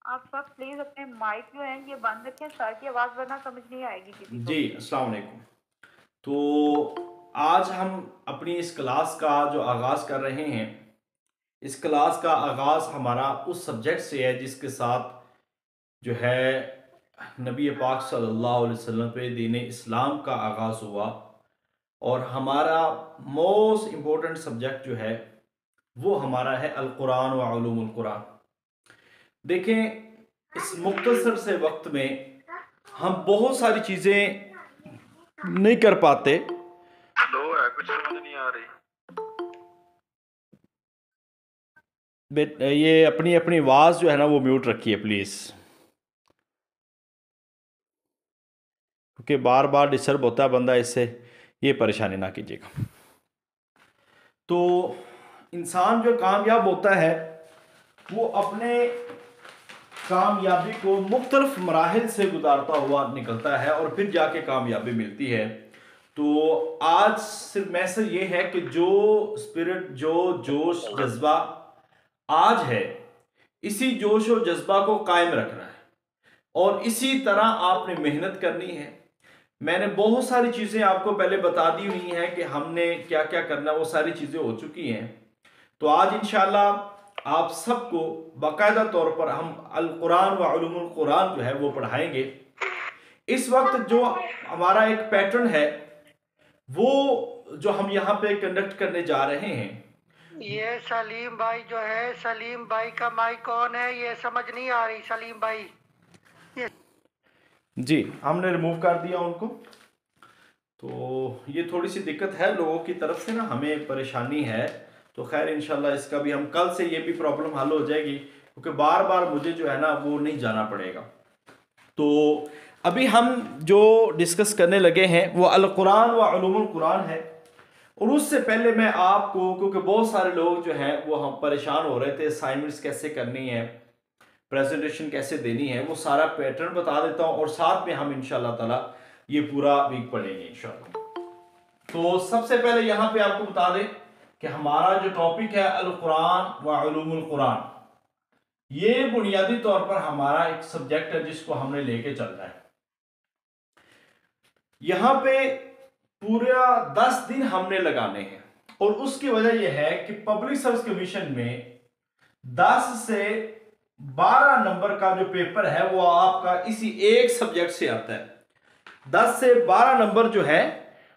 आप सब प्लीज अपने माइक जो है ये बंद रखें, सर की आवाज वरना समझ नहीं आएगी किसी को जी भी। अस्सलाम वालेकुम। तो आज हम अपनी इस क्लास का जो आगाज़ कर रहे हैं, इस क्लास का आगाज़ हमारा उस सब्जेक्ट से है जिसके साथ जो है नबी पाक सल्लल्लाहु अलैहि वसल्लम पे दीन इस्लाम का आगाज़ हुआ। और हमारा मोस्ट इम्पोर्टेंट सब्जेक्ट जो है वो हमारा है अल कुरान व उलूमुल कुरान। देखें, इस मुख्तसर से वक्त में हम बहुत सारी चीज़ें नहीं कर पाते। लो है, कुछ समझ नहीं आ रही। ये अपनी अपनी आवाज़ जो है ना वो म्यूट रखिए प्लीज़, क्योंकि बार बार डिस्टर्ब होता है बंदा, इससे ये परेशानी ना कीजिएगा। तो इंसान जो कामयाब होता है वो अपने कामयाबी को मुख्तलिफ मराहिल से गुजारता हुआ निकलता है और फिर जाके कामयाबी मिलती है। तो आज सिर्फ मैसेज ये है कि जो स्पिरिट, जो जोश जज्बा आज है, इसी जोश और जज्बा को कायम रखना है और इसी तरह आपने मेहनत करनी है। मैंने बहुत सारी चीज़ें आपको पहले बता दी हुई हैं कि हमने क्या क्या करना, वो सारी चीज़ें हो चुकी हैं। तो आज इंशाल्लाह आप सबको बाकायदा तौर पर हम अल कुरान व उलूमुल कुरान जो है वो पढ़ाएंगे। इस वक्त जो हमारा एक पैटर्न है वो जो हम यहाँ पे कंडक्ट करने जा रहे हैं, ये सलीम भाई जो है, सलीम भाई का माइक कौन है ये समझ नहीं आ रही। सलीम भाई जी हमने रिमूव कर दिया उनको। तो ये थोड़ी सी दिक्कत है लोगों की तरफ से ना, हमें परेशानी है। तो खैर इंशाल्लाह इसका भी हम कल से ये भी प्रॉब्लम हल हो जाएगी, क्योंकि बार बार मुझे जो है ना वो नहीं जाना पड़ेगा। तो अभी हम जो डिस्कस करने लगे हैं वो अल कुरान व उलूमुल कुरान है। और उससे पहले मैं आपको, क्योंकि बहुत सारे लोग जो हैं वो हम परेशान हो रहे थे असाइनमेंट्स कैसे करनी है, प्रेजेंटेशन कैसे देनी है, वो सारा पैटर्न बता देता हूँ और साथ में हम इंशाल्लाह ताला ये पूरा वीक पढ़ेंगे इंशाल्लाह। तो सबसे पहले यहाँ पे आपको बता दें कि हमारा जो टॉपिक है अल कुरान व उलूमुल कुरान, ये बुनियादी तौर पर हमारा एक सब्जेक्ट है जिसको हमने लेके चलना है। यहाँ पे पूरा 10 दिन हमने लगाने हैं और उसकी वजह यह है कि पब्लिक सर्विस कमीशन में 10 से 12 नंबर का जो पेपर है वो आपका इसी एक सब्जेक्ट से आता है। 10 से 12 नंबर जो है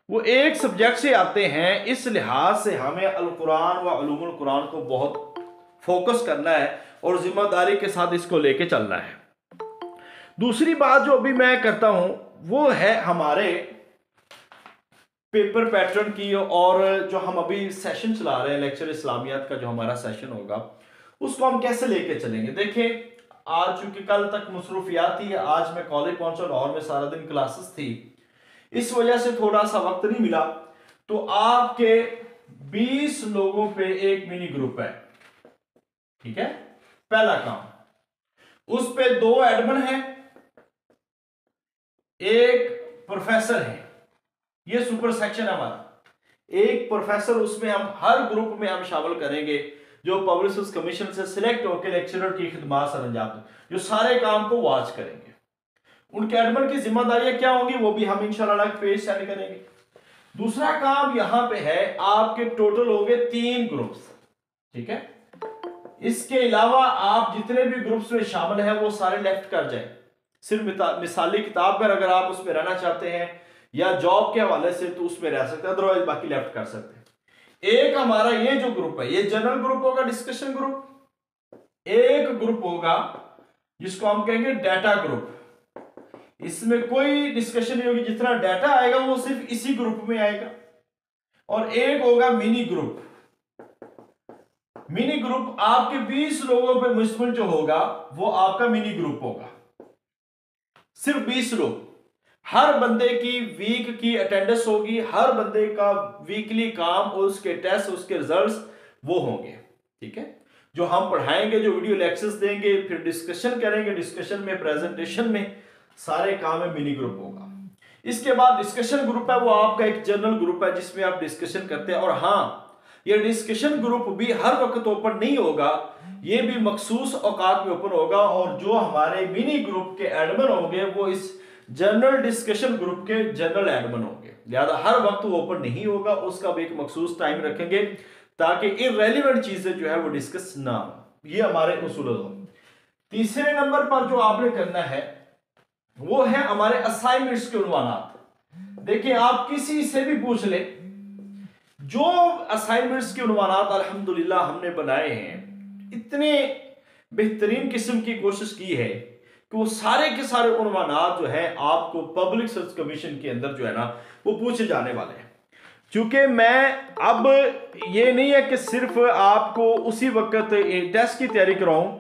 वो एक सब्जेक्ट से आते हैं। इस लिहाज से हमें अल कुरान व उलूमुल कुरान को बहुत फोकस करना है और जिम्मेदारी के साथ इसको लेके चलना है। दूसरी बात जो अभी मैं करता हूं वो है हमारे पेपर पैटर्न की, और जो हम अभी सेशन चला रहे हैं लेक्चर इस्लामियात का जो हमारा सेशन होगा उसको हम कैसे लेके चलेंगे। देखें, आज चूंकि कल तक मसरूफियात थी, आज मैं कॉलेज पहुंचा, लाहौर में सारा दिन क्लासेस थी, इस वजह से थोड़ा सा वक्त नहीं मिला। तो आपके 20 लोगों पे एक मिनी ग्रुप है, ठीक है। पहला काम, उस पे 2 एडमिन हैं, एक प्रोफेसर है, ये सुपर सेक्शन है हमारा। एक प्रोफेसर, उसमें हम हर ग्रुप में हम शामिल करेंगे जो पब्लिक सर्विस कमीशन से सिलेक्ट होकर लेक्चरर की खिदमत सर अंजाम, जो सारे काम को वॉच करेंगे। उनके एडमिन की जिम्मेदारियां क्या होंगी वो भी हम इंशाल्लाह अलग पेज सेंड करेंगे। दूसरा काम यहां पे है, आपके टोटल हो गए 3 ग्रुप्स, ठीक है। इसके अलावा आप जितने भी ग्रुप्स में शामिल हैं वो सारे लेफ्ट कर जाएं। सिर्फ मिसाली किताब पर अगर आप उसमें रहना चाहते हैं या जॉब के हवाले से तो उसमें रह सकते हैं, अदरवाइज बाकी लेफ्ट कर सकते हैं। एक हमारा ये जो ग्रुप है ये जनरल ग्रुप होगा, डिस्कशन ग्रुप। एक ग्रुप होगा जिसको हम कहेंगे डाटा ग्रुप, इसमें कोई डिस्कशन नहीं होगी, जितना डाटा आएगा वो सिर्फ इसी ग्रुप में आएगा। और एक होगा मिनी ग्रुप। मिनी ग्रुप आपके 20 लोगों पे मुश्तमिल जो होगा वो आपका मिनी ग्रुप होगा, सिर्फ 20 लोग। हर बंदे की वीक की अटेंडेंस होगी, हर बंदे का वीकली काम और उसके टेस्ट, उसके रिजल्ट्स वो होंगे, ठीक है। जो हम पढ़ाएंगे, जो वीडियो लेक्चर्स देंगे, फिर डिस्कशन करेंगे, डिस्कशन में, प्रेजेंटेशन में, सारे काम में मिनी ग्रुप होगा। इसके बाद डिस्कशन ग्रुप है, वो आपका एक जनरल ग्रुप है जिसमें आप डिस्कशन करते हैं। और हाँ, ये डिस्कशन ग्रुप भी हर वक्त ओपन नहीं होगा, ये भी मखसूस औकात में ओपन होगा, और जो हमारे मिनी ग्रुप के एडमिन होंगे वो इस जनरल डिस्कशन ग्रुप के जनरल एडमिन होंगे, लिहाजा हर वक्त वो ओपन नहीं होगा, उसका भी एक मखसूस टाइम रखेंगे ताकि इररेलेवेंट चीजें जो है वो डिस्कस ना हो। ये हमारे उसूल हो। तीसरे नंबर पर जो आपने करना है वो है हमारे असाइनमेंट्स के उन्वानात। देखिए आप किसी से भी पूछ ले, जो असाइनमेंट्स के उन्वानात अल्हम्दुलिल्लाह हमने बनाए हैं, इतने बेहतरीन किस्म की कोशिश की है कि वो सारे के सारे उन्वानात जो है आपको पब्लिक सर्विस कमीशन के अंदर जो है ना वो पूछे जाने वाले हैं। क्योंकि मैं अब ये नहीं है कि सिर्फ आपको उसी वक्त टेस्ट की तैयारी कराऊं,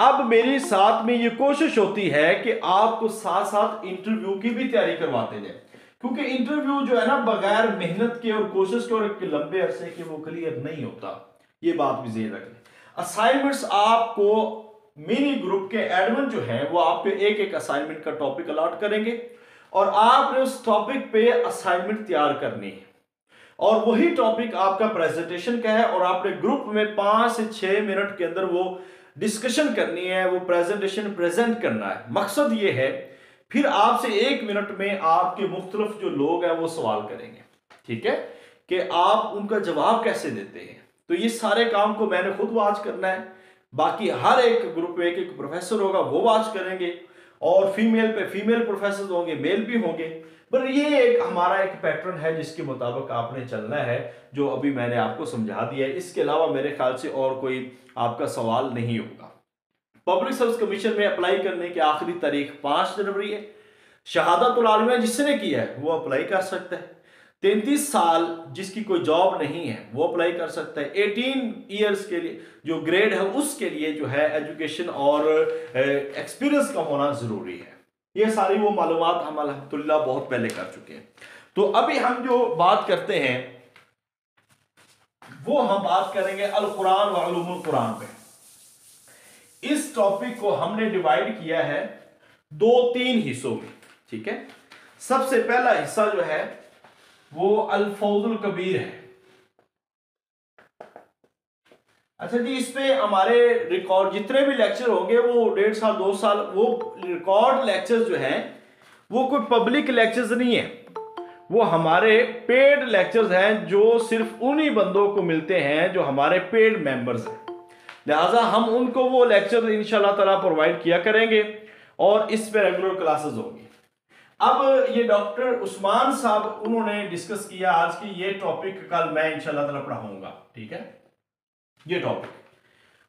अब मेरी साथ में ये कोशिश होती है कि आपको साथ साथ इंटरव्यू की भी तैयारी करवाते जाए, क्योंकि इंटरव्यू जो है ना बगैर मेहनत के और कोशिश के और एक लंबे अरसे के वो क्लियर नहीं होता, ये बात भी ज़हन रखें। असाइनमेंट्स आपको मिनी ग्रुप के एडमिन जो है वो आपको एक एक असाइनमेंट का टॉपिक अलॉट करेंगे और आपने उस टॉपिक पे असाइनमेंट तैयार करनी है, और वही टॉपिक आपका प्रेजेंटेशन का है, और आपने ग्रुप में 5 से 6 मिनट के अंदर वो डिस्कशन करनी है, वो प्रेजेंटेशन प्रेजेंट करना है। मकसद ये है फिर आपसे 1 मिनट में आपके मुख्तलिफ जो लोग हैं वो सवाल करेंगे, ठीक है, कि आप उनका जवाब कैसे देते हैं। तो ये सारे काम को मैंने खुद वॉच करना है, बाकी हर एक ग्रुप में एक एक प्रोफेसर होगा वो वॉच करेंगे, और फीमेल पे फीमेल प्रोफेसर होंगे, मेल भी होंगे। पर ये एक हमारा एक पैटर्न है जिसके मुताबिक आपने चलना है, जो अभी मैंने आपको समझा दिया है। इसके अलावा मेरे ख्याल से और कोई आपका सवाल नहीं होगा। पब्लिक सर्विस कमीशन में अप्लाई करने की आखिरी तारीख 5 जनवरी है। शहादतुल आलिया जिसने किया है वो अप्लाई कर सकता है। 33 साल जिसकी कोई जॉब नहीं है वो अप्लाई कर सकता है। 18 ईयर्स के लिए जो ग्रेड है उसके लिए जो है एजुकेशन और एक्सपीरियंस का होना जरूरी है। ये सारी वो मालूमात हम अल्हम्दुलिल्लाह बहुत पहले कर चुके हैं। तो अभी हम जो बात करते हैं वो हम बात करेंगे अल कुरान व उलूमुल कुरान पे। इस टॉपिक को हमने डिवाइड किया है 2-3 हिस्सों में, ठीक है। सबसे पहला हिस्सा जो है वो अल फौजुल कबीर है। अच्छा जी, इस पे हमारे रिकॉर्ड जितने भी लेक्चर होंगे वो 1.5 साल 2 साल, वो रिकॉर्ड लेक्चर्स जो हैं वो कोई पब्लिक लेक्चर्स नहीं है, वो हमारे पेड लेक्चर्स हैं जो सिर्फ उन्हीं बंदों को मिलते हैं जो हमारे पेड मेंबर्स हैं। लिहाजा हम उनको वो लेक्चर इंशाल्लाह ताला प्रोवाइड किया करेंगे और इस पे रेगुलर क्लासेस होंगी। अब ये डॉक्टर उस्मान साहब उन्होंने डिस्कस किया आज की ये टॉपिक, कल मैं इंशाल्लाह ताला पढ़ाऊंगा, ठीक है, ये टॉपिक।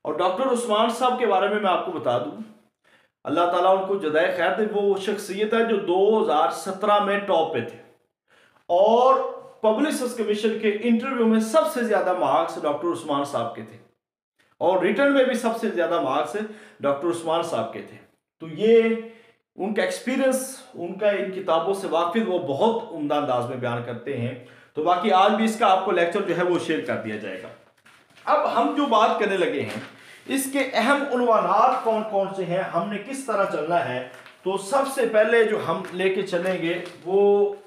और डॉक्टर उस्मान साहब के बारे में मैं आपको बता दूं, अल्लाह ताला उनको जज़ाए खैर दे, वो शख्सियत है जो 2017 में टॉप पे थे और पब्लिक सर्विस कमीशन के इंटरव्यू में सबसे ज्यादा मार्क्स डॉक्टर उस्मान साहब के थे और रिटर्न में भी सबसे ज्यादा मार्क्स डॉक्टर उस्मान साहब के थे। तो ये उनका एक्सपीरियंस, उनका इन किताबों से वाकिफ वो बहुत उम्दा अंदाज में बयान करते हैं। तो बाकी आज भी इसका आपको लेक्चर जो है वो शेयर कर दिया जाएगा। अब हम जो बात करने लगे हैं इसके अहम उन्वानात कौन कौन से हैं, हमने किस तरह चलना है। तो सबसे पहले जो हम लेके चलेंगे वो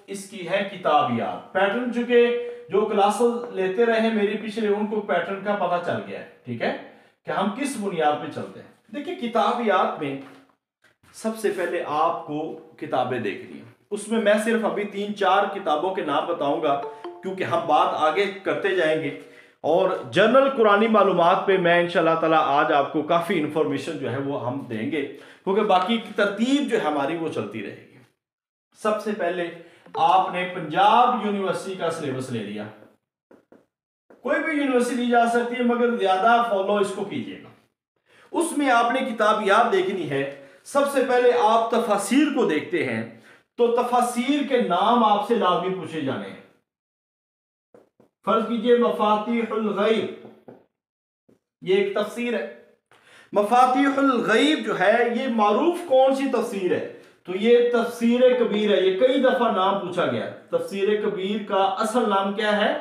इसकी है किताबियात। पैटर्न चूंकि जो क्लासेस लेते रहे मेरी पिछले, उनको पैटर्न का पता चल गया है, ठीक है, कि हम किस बुनियाद पे चलते हैं। देखिए किताबियात में सबसे पहले आपको किताबें देखनी है। उसमें मैं सिर्फ अभी 3-4 किताबों के नाम बताऊंगा क्योंकि हम बात आगे करते जाएंगे और जनरल कुरानी मालूमात पे मैं इंशाल्लाह ताला आज आपको काफ़ी इंफॉर्मेशन जो है वो हम देंगे, क्योंकि बाकी की तरतीब जो है हमारी वो चलती रहेगी। सबसे पहले आपने पंजाब यूनिवर्सिटी का सिलेबस ले लिया। कोई भी यूनिवर्सिटी ली जा सकती है मगर ज्यादा फॉलो इसको कीजिएगा। उसमें आपने किताबियात देखनी है। सबसे पहले आप तफासीर को देखते हैं तो तफासीर के नाम आपसे लाजमी पूछे जाने हैं। फर्ज कीजिए मफातिहुल गैब, ये एक तफसीर है। मफातिहुल गैब जो है ये मारूफ कौन सी तफसीर है, तो ये तफसीर कबीर है। ये कई दफा नाम पूछा गया। तफसीर कबीर का असल नाम क्या है?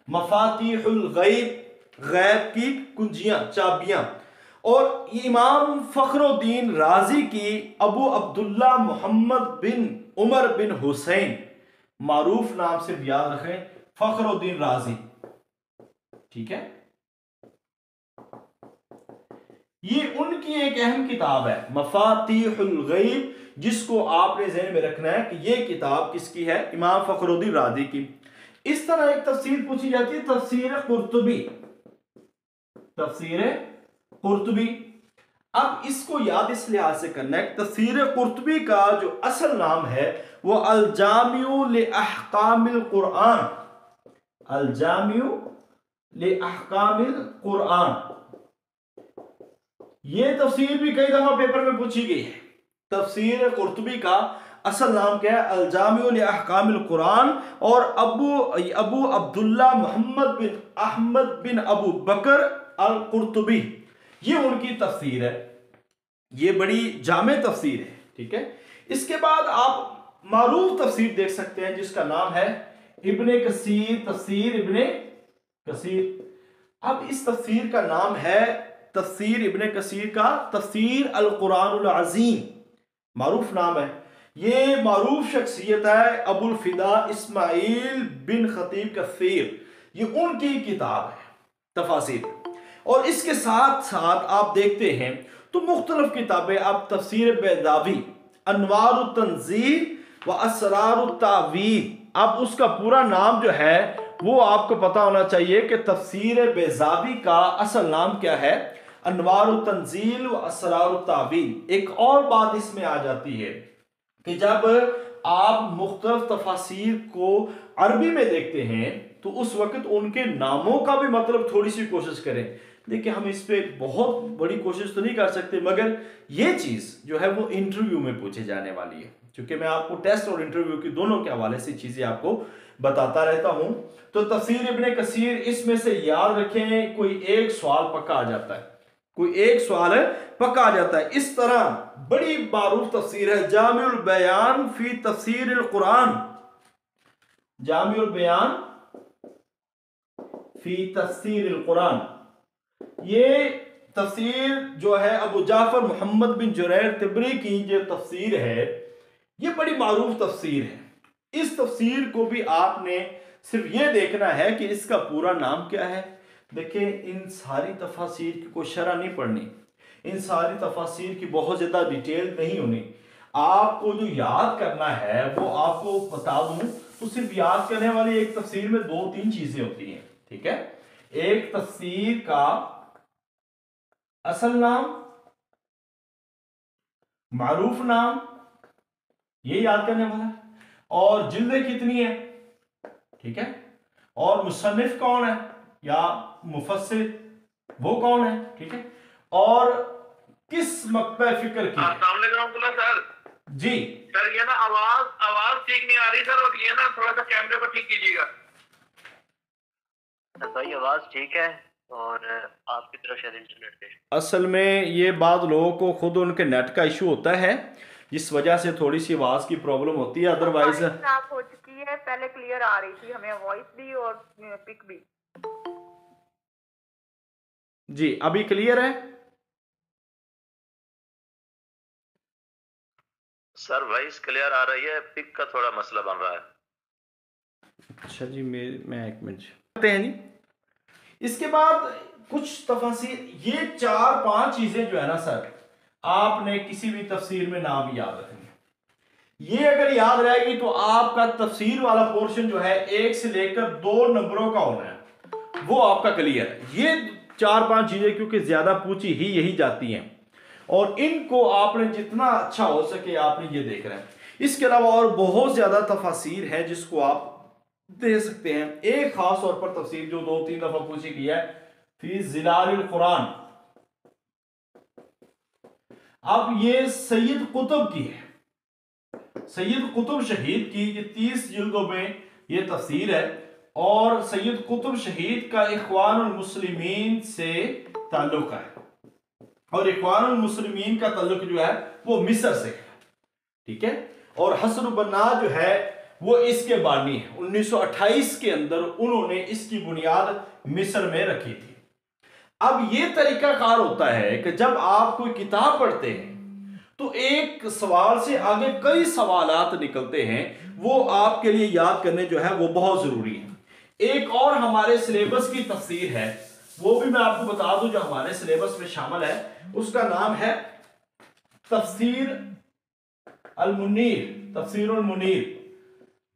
मफातिहुल गैब, गैब की कुंजियां, चाबियां। और इमाम फखरुद्दीन राजी की अबू अब्दुल्ला मोहम्मद बिन उमर बिन हुसैन, मारूफ नाम से याद रखें, फखरुद्दीन राजी। ठीक है, ये उनकी एक अहम किताब है मफातिहुल गैब, जिसको आपने ज़हन में रखना है कि ये किताब किसकी है, इमाम फखरुद्दीन राज़ी की। इस तरह एक तफसीर पूछी जाती है, तफसीर कुर्तुबी, तफसीर कुर्तुबी। अब इसको याद इस लिहाज से करना है, तफसीर कुर्तुबी का जो असल नाम है वो अल जामिउ लि अहकामिल कुरान, अल जामिउ लि अहकामिल कुरान। ये तफसीर भी कई दफा पेपर में पूछी गई है। तफसीर कुर्तुबी का असल नाम क्या है, अल जामिउ लि अहकामिल कुरान, और अबू अब्दुल्ला मोहम्मद बिन अहमद बिन अबू बकर अल कुर्तुबी, ये उनकी तफसीर है। ये बड़ी जामे तफसीर है, ठीक है। इसके बाद आप मारूफ तफसीर देख सकते हैं जिसका नाम है इब्ने कसीर, तफसीर इब्ने कसीर। अब इस तफसीर का नाम है तफसीर इब्ने कसीर का तफसीर अल कुरानुल अज़ीम, मारूफ नाम है। ये मारूफ शख्सियत है अबुल फिदा इस्माइल बिन खतीब कसीर, ये उनकी किताब है तफासिर। और इसके साथ साथ आप देखते हैं तो मुख्तलिफ किताबें, अब तफसीर बैज़ावी, अनवारुत तंज़ील व असरारुत तावील। अब उसका पूरा नाम जो है वो आपको पता होना चाहिए कि तफसीर बैज़ावी का असल नाम क्या है, अनवारुत तंज़ील व असरारुत तावील। एक और बात इसमें आ जाती है कि जब आप मुख्तलिफ तफासीर को अरबी में देखते हैं तो उस वक्त उनके नामों का भी मतलब थोड़ी सी कोशिश करें। देखिए, हम इस पे बहुत बड़ी कोशिश तो नहीं कर सकते, मगर ये चीज़ जो है वो इंटरव्यू में पूछे जाने वाली है, क्योंकि मैं आपको टेस्ट और इंटरव्यू की दोनों के हवाले से चीज़ें आपको बताता रहता हूं। तो तफसीर इब्ने कसीर, इसमें से याद रखें कोई एक सवाल पक्का आ जाता है, कोई एक सवाल पक्का आ जाता है। इस तरह बड़ी मारूफ तफसीर है जामिउल बयान फी तफसीरिल कुरान, जामिउल बयान फी तफसीरिल कुरान। ये तफसीर जो है अबू जाफर मोहम्मद बिन जुरैर तिबरी की जो तफसीर है, ये बड़ी मारूफ तफसीर है। इस तफसीर को भी आपने सिर्फ ये देखना है कि इसका पूरा नाम क्या है। देखिए, इन सारी तफासीर की कोई शरह नहीं पढ़नी, इन सारी तफासीर की बहुत ज़्यादा डिटेल नहीं होनी। आपको जो याद करना है वो आपको बता दूं तो सिर्फ याद करने वाली एक तफसीर में 2-3 चीज़ें होती हैं, ठीक है। एक तफसीर का असल नाम, मारूफ नाम, ये याद करने वाला है, और जिल्दें कितनी है, ठीक है, और मुसन्निफ कौन है या मुफस्सिर वो कौन है, ठीक है, और किस मकबे फिक्र की। अस्सलाम वालेकुम सर। जी सर, ये ना आवाज ठीक नहीं आ रही सर, और ये ना थोड़ा सा कैमरे को ठीक कीजिएगा। भाई आवाज ठीक है, और आपकी तरफ शायद इंटरनेट पे। असल में ये बाद लोगों को खुद उनके नेट का इशू होता है, जिस वजह से थोड़ी सी आवाज की प्रॉब्लम होती है, अदरवाइज आप हो चुकी है, पहले क्लियर आ रही थी हमें वॉइस भी और पिक भी। जी अभी क्लियर है सर, वॉइस क्लियर आ रही है, पिक का थोड़ा मसला बन रहा है। अच्छा जी, मैं एक मिनट करते हैं जी। इसके बाद कुछ तफसीर, ये 4-5 चीजें जो है ना सर, आपने किसी भी तफसीर में नाम याद रखनी। ये अगर याद रहेगी तो आपका तफसीर वाला पोर्शन जो है 1 से लेकर 2 नंबरों का होना है, वो आपका क्लियर है। ये 4-5 चीजें क्योंकि ज्यादा पूछी ही यही जाती हैं, और इनको आपने जितना अच्छा हो सके आपने ये देख रहे हैं। इसके अलावा और बहुत ज्यादा तफसीर है जिसको आप दे सकते हैं। एक खास तौर पर तफसीर जो 2-3 दफा पूछी गई है, फी जिलालिल कुरान। अब ये सैयद कुतुब की है, सैयद कुतुब शहीद की, ये 30 जिल्दों में ये तफसीर है, और सैयद कुतुब शहीद का इख्वानुल मुस्लिमीन से ताल्लुक है, और इख्वानुल मुस्लिमीन का ताल्लुक जो है वो मिस्र से है, ठीक है। और हसन बन्ना जो है वो इसके बानी है। 1928 के अंदर उन्होंने इसकी बुनियाद मिस्र में रखी थी। अब ये तरीकाकार होता है कि जब आप कोई किताब पढ़ते हैं तो एक सवाल से आगे कई सवालात निकलते हैं, वो आपके लिए याद करने जो है वो बहुत जरूरी है। एक और हमारे सिलेबस की तफसीर है, वो भी मैं आपको बता दूं, जो हमारे सिलेबस में शामिल है, उसका नाम है तफसीर अल मुनीर, तफसीर अल मुनीर।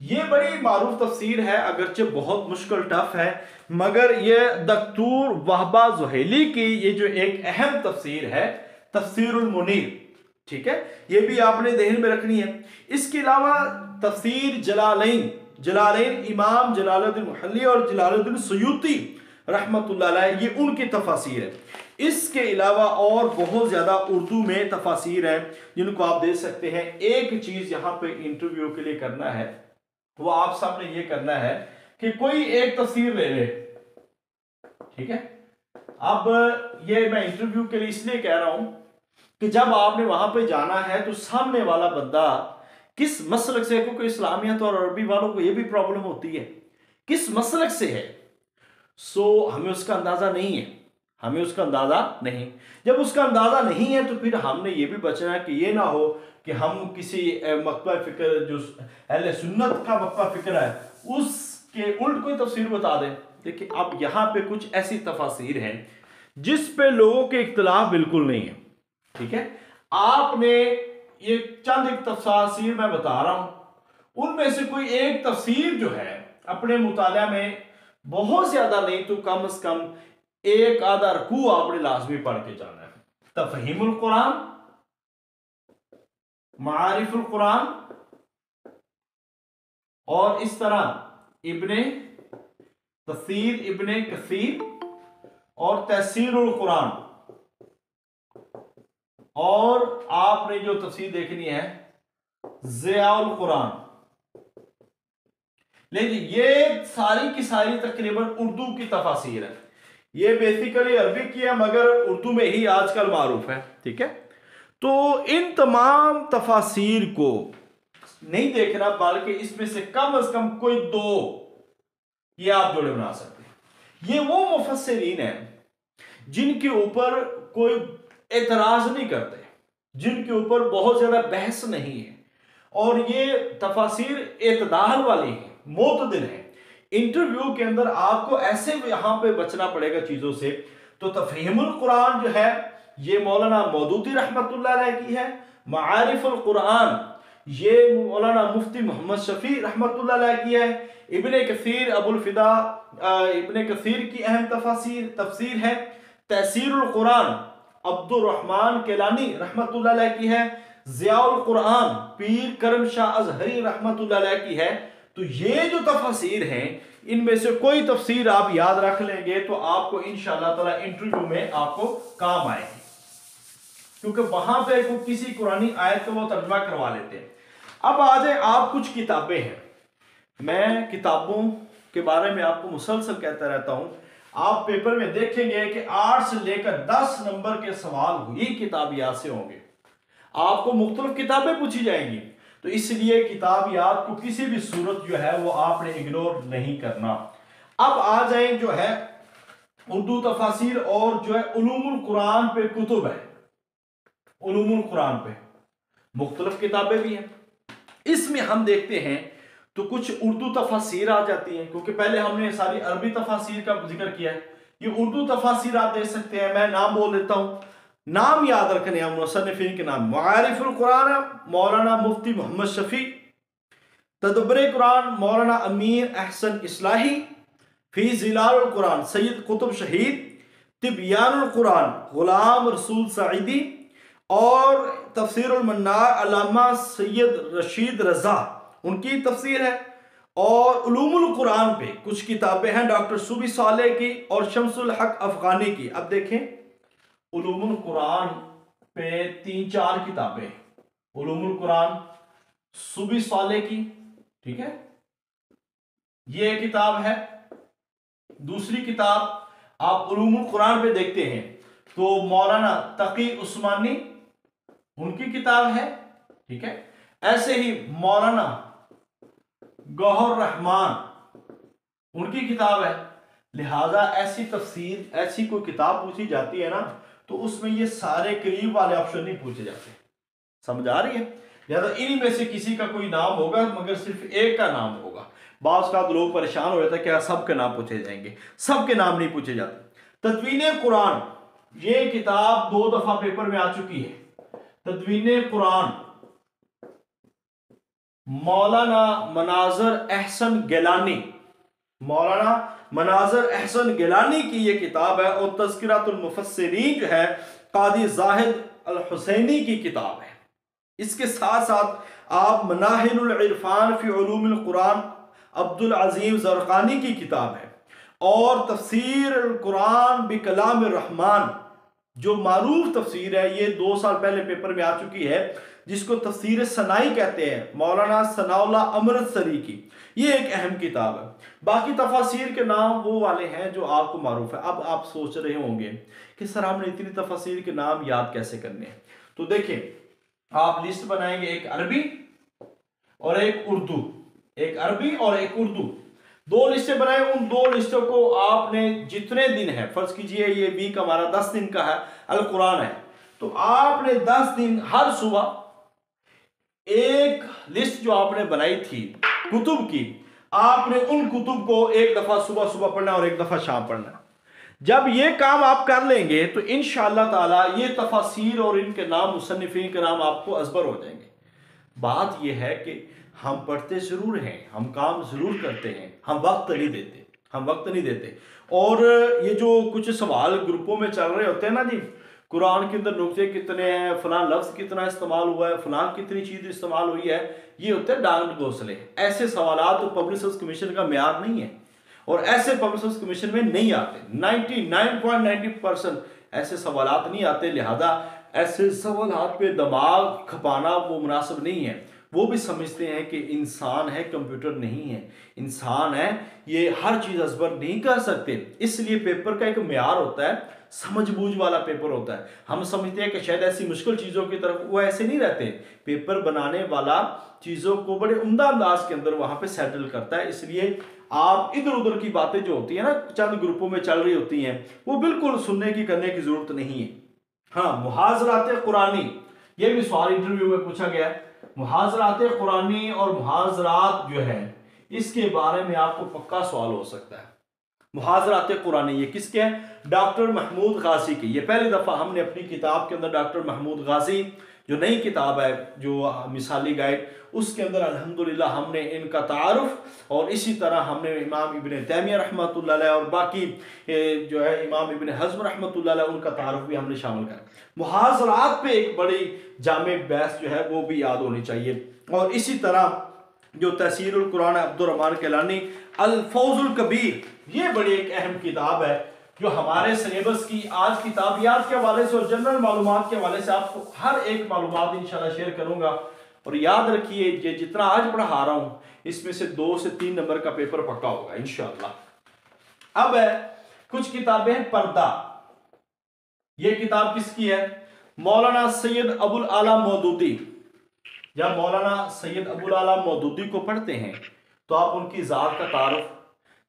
ये बड़ी मारूफ तफसीर है, अगरचे बहुत मुश्किल टफ है, मगर ये दक्तूर वहबा ज़ुहैली की ये जो एक अहम तफसीर है, तफसीर अल मुनीर, ठीक है, ये भी आपने ध्यान में रखनी है। इसके अलावा तफसीर जलालैन, जलालैन इमाम जलालुद्दीन मुहल्ली और जलालुद्दीन सुयूती रहमतुल्लाह अलैह, ये उनकी तफसीर है। इसके अलावा और बहुत ज़्यादा उर्दू में तफसीर है जिनको आप देख सकते हैं। एक चीज़ यहाँ पे इंटरव्यू के लिए करना है, वो आप सामने ये करना है कि कोई एक तफसीर ले ले, ठीक है। अब ये मैं इंटरव्यू के लिए इसलिए कह रहा हूं कि जब आपने वहां पे जाना है तो सामने वाला बंदा किस मसलक से, क्योंकि इस्लामियत और अरबी वालों को ये भी प्रॉब्लम होती है, किस मसलक से है, सो हमें उसका अंदाजा नहीं है, हमें उसका अंदाजा नहीं। जब उसका अंदाजा नहीं है तो फिर हमने ये भी बचना है कि ये ना हो कि हम किसी मकबा फिक्र जो अहले सुन्नत का मकबा फिक्र है उसके उल्ट कोई तफसीर बता दें। देखिए अब यहाँ पे कुछ ऐसी तफासीर हैं जिस पे लोगों के इख्तिलाफ बिल्कुल नहीं है, ठीक है। आपने ये चंद एक तफसीर मैं बता रहा हूं, उनमें से कोई एक तफसीर जो है अपने मुताला में बहुत ज्यादा नहीं तो कम से कम एक आधा रकू आपने लाजमी पढ़ के जाना है। तफहीमुल कुरान, मारिफुल कुरान और इस तरह इब्ने तफसीर इब्ने कसीर और तफसीरुल कुरान, और आपने जो तफसीर देखनी है ज़ियाउल कुरान। लेकिन ये सारी की सारी तकरीबन उर्दू की तफासीर है, ये बेसिकली अरबी की है मगर उर्दू में ही आजकल मारूफ है, ठीक है। तो इन तमाम तफासीर को नहीं देखना, बल्कि इसमें से कम कोई दो ये आप जोड़े बना सकते हैं। ये वो मुफस्सिरीन हैं जिनके ऊपर कोई एतराज नहीं करते, जिनके ऊपर बहुत ज्यादा बहस नहीं है, और ये तफासीर एतदाल वाली है, मोतदिल है। इंटरव्यू के अंदर आपको ऐसे यहां पे बचना पड़ेगा चीजों से। तो तफहीमुल कुरान जो है ये मौलाना मौदूदी रहमतुल्लाह अलैह की है। मारिफुल कुरान ये मौलाना मुफ्ती मोहम्मद शफी रहमतुल्लाह अलैह की है। इब्ने कसीर अबुल फिदा इब्ने कसीर की अहम तफसीर है। तफसीरुल कुरान अब्दुल रहमान केलानी रहमतुल्लाह अलैह की है। ज़ियाउल कुरान पीर करम शाह अजहरी रहमतुल्लाह अलैह की है। तो ये जो तफसीर हैं इनमें से कोई तफसीर आप याद रख लेंगे तो आपको इंशाअल्लाह ताला इंटरव्यू में आपको काम आएगी, क्योंकि वहां पे किसी कुरानी आयत को वो तर्जुमा करवा लेते हैं। अब आ जाए, आप कुछ किताबें हैं, मैं किताबों के बारे में आपको मुसलसल कहता रहता हूं। आप पेपर में देखेंगे कि 8 से लेकर 10 नंबर के सवाल हुई किताबियात से होंगे, आपको मुख्तलिफ किताबें पूछी जाएंगी। तो इसलिए किताबियात को किसी भी सूरत जो है वो आपने इग्नोर नहीं करना। अब आ जाए जो है उर्दू तफासिर और जो है उलूमुल कुरान पे कुतुब है। उलूमुल कुरान पे मुख्तलिफ किताबें भी हैं। इसमें हम देखते हैं तो कुछ उर्दू तफासिर आ जाती हैं, क्योंकि पहले हमने सारी अरबी तफासिर का जिक्र किया है। ये उर्दू तफासिर आप देख सकते हैं, मैं नाम बोल देता हूं, नाम याद रखने हैं मुसन्निफीन के नाम। मारिफुल कुरान मौलाना मुफ्ती मोहम्मद शफी, तदब्बुर कुरान मौलाना अमीर अहसन इस्लाही, फी ज़िलालुल कुरान सैयद कुतुब शहीद, तिबयानुल कुरान गुलाम रसूल सईदी, और तफसीरुल मन्नार अल्लामा सैयद रशीद रजा उनकी तफसीर है। और उलूमुल कुरान पे कुछ किताबें हैं डॉक्टर सुबी सालेह की और शमसुल हक अफगानी की। अब देखें उलूमुल कुरान पे 3-4 किताबें, उलूमुल कुरान सुबी सालेह की, ठीक है, ये किताब है। दूसरी किताब आप उलूमुल कुरान पे देखते हैं तो मौलाना तकी उस्मानी उनकी किताब है, ठीक है। ऐसे ही मौलाना गौहर रहमान उनकी किताब है। लिहाजा ऐसी तफसीर, ऐसी कोई किताब पूछी जाती है ना तो उसमें ये सारे करीब वाले ऑप्शन नहीं पूछे जाते, समझ आ रही है। लिहाजा इन्हीं में से किसी का कोई नाम होगा मगर सिर्फ एक का नाम होगा, बाज़ का लोग परेशान हो जाते हैं क्या सबके नाम पूछे जाएंगे, सबके नाम नहीं पूछे जाते। तदवीन कुरान, ये किताब 2 दफा पेपर में आ चुकी है। तदवीन कुरान मौलाना मनाजर अहसन गिलानी, मौलाना मनाजर अहसन गिलानी की ये किताब है। और तज़किरातुल मुफस्सिरीन जो है कादी जाहिद अल हुसैनी की किताब है। इसके साथ साथ आप मनाहिलुल इरफान फी उलूमिल कुरान अब्दुल अजीम ज़रक़ानी की किताब है। और तफसीर कुरान बि कलाम रहमान जो मारूफ तफसीर है, ये 2 साल पहले पेपर में आ चुकी है, जिसको तफसीर सनाई कहते हैं, मौलाना सनाउल्लाह अमृतसरी की। ये एक अहम किताब है। बाकी तफसीर के नाम वो वाले हैं जो आपको मारूफ है। अब आप सोच रहे होंगे कि सर हमने इतनी तफसीर के नाम याद कैसे करने हैं। तो देखिए, आप लिस्ट बनाएंगे, एक अरबी और एक उर्दू, एक अरबी और एक उर्दू, 2 लिस्टें बनाए। उन 2 लिस्टों को आपने जितने दिन है, फर्ज कीजिए ये वीक हमारा 10 दिन का है, अल कुरान है, तो आपने 10 दिन हर सुबह एक लिस्ट जो आपने बनाई थी कुतुब की, आपने उन कुतुब को एक दफा सुबह सुबह पढ़ना और एक दफा शाम पढ़ना। जब ये काम आप कर लेंगे तो इंशाअल्लाह ताला ये तफासीर और इनके नाम, मुसन्निफीन के नाम आपको अज़बर हो जाएंगे। बात यह है कि हम पढ़ते ज़रूर हैं, हम काम ज़रूर करते हैं, हम वक्त नहीं देते। और ये जो कुछ सवाल ग्रुपों में चल रहे होते हैं ना जी, कुरान के अंदर नुक्ते कितने हैं, फलां लफ्ज़ कितना इस्तेमाल हुआ है, फलां कितनी चीज़ इस्तेमाल हुई है, ये होते हैं डांग घोंसले। ऐसे सवालात तो पब्लिक सर्विस कमीशन का म्यार नहीं है और ऐसे पब्लिक सर्विस कमीशन में नहीं आते। 99.90% ऐसे सवालात नहीं आते। लिहाजा ऐसे सवालात पे दिमाग खपाना वो मुनासिब नहीं है। वो भी समझते हैं कि इंसान है, कंप्यूटर नहीं है, इंसान है, ये हर चीज़ अज़बर नहीं कर सकते। इसलिए पेपर का एक म्यार होता है, समझबूझ वाला पेपर होता है। हम समझते हैं कि शायद ऐसी मुश्किल चीज़ों की तरफ, वो ऐसे नहीं रहते। पेपर बनाने वाला चीज़ों को बड़े उम्दा अंदाज के अंदर वहाँ पे सेटल करता है। इसलिए आप इधर उधर की बातें जो होती है ना, चंद ग्रुपों में चल रही होती हैं, वो बिल्कुल सुनने की, करने की ज़रूरत नहीं है। हाँ, मुहाज़रात कुरानी, ये भी सवाल इंटरव्यू में पूछा गया है। मुहाज़रात कुरानी और मुहाज़रात जो है, इसके बारे में आपको पक्का सवाल हो सकता है। मुहाज़रात कुरानी ये किसके हैं? डॉक्टर महमूद गाजी की। ये पहली दफ़ा हमने अपनी किताब के अंदर डॉक्टर महमूद गाजी जो नई किताब है, जो मिसाली गाइड, उसके अंदर अल्हम्दुलिल्लाह हमने इनका तारुफ और इसी तरह हमने इमाम इब्न तैमिया रहमतुल्लाह अलैह और बाकी जो है इमाम इब्न हज़्म रहमतुल्लाह अलैह, उनका तारुफ भी हमने शामिल किया। मुहाज़रात पे एक बड़ी जामे बहस जो है वो भी याद होनी चाहिए। और इसी तरह जो तफसीरुल कुरान अब्दुर्रहमान गिलानी अल फौजुल कबीर, ये बड़ी एक अहम किताब है जो हमारे सिलेबस की आज किताबियात के हवाले से और जनरल मालूमात के हवाले से आपको हर एक मालूमात इंशाल्लाह शेयर करूंगा। और याद रखिए, ये जितना आज पढ़ा रहा हूं इसमें से 2 से 3 नंबर का पेपर पक्का होगा इंशाल्लाह। अब है कुछ किताबें पर्दा। ये किताब किसकी है? मौलाना सैयद अबुल आला मौदूदी। जब मौलाना सैयद अबुल आला मौदूदी को पढ़ते हैं तो आप उनकी ज़ात का तारुफ,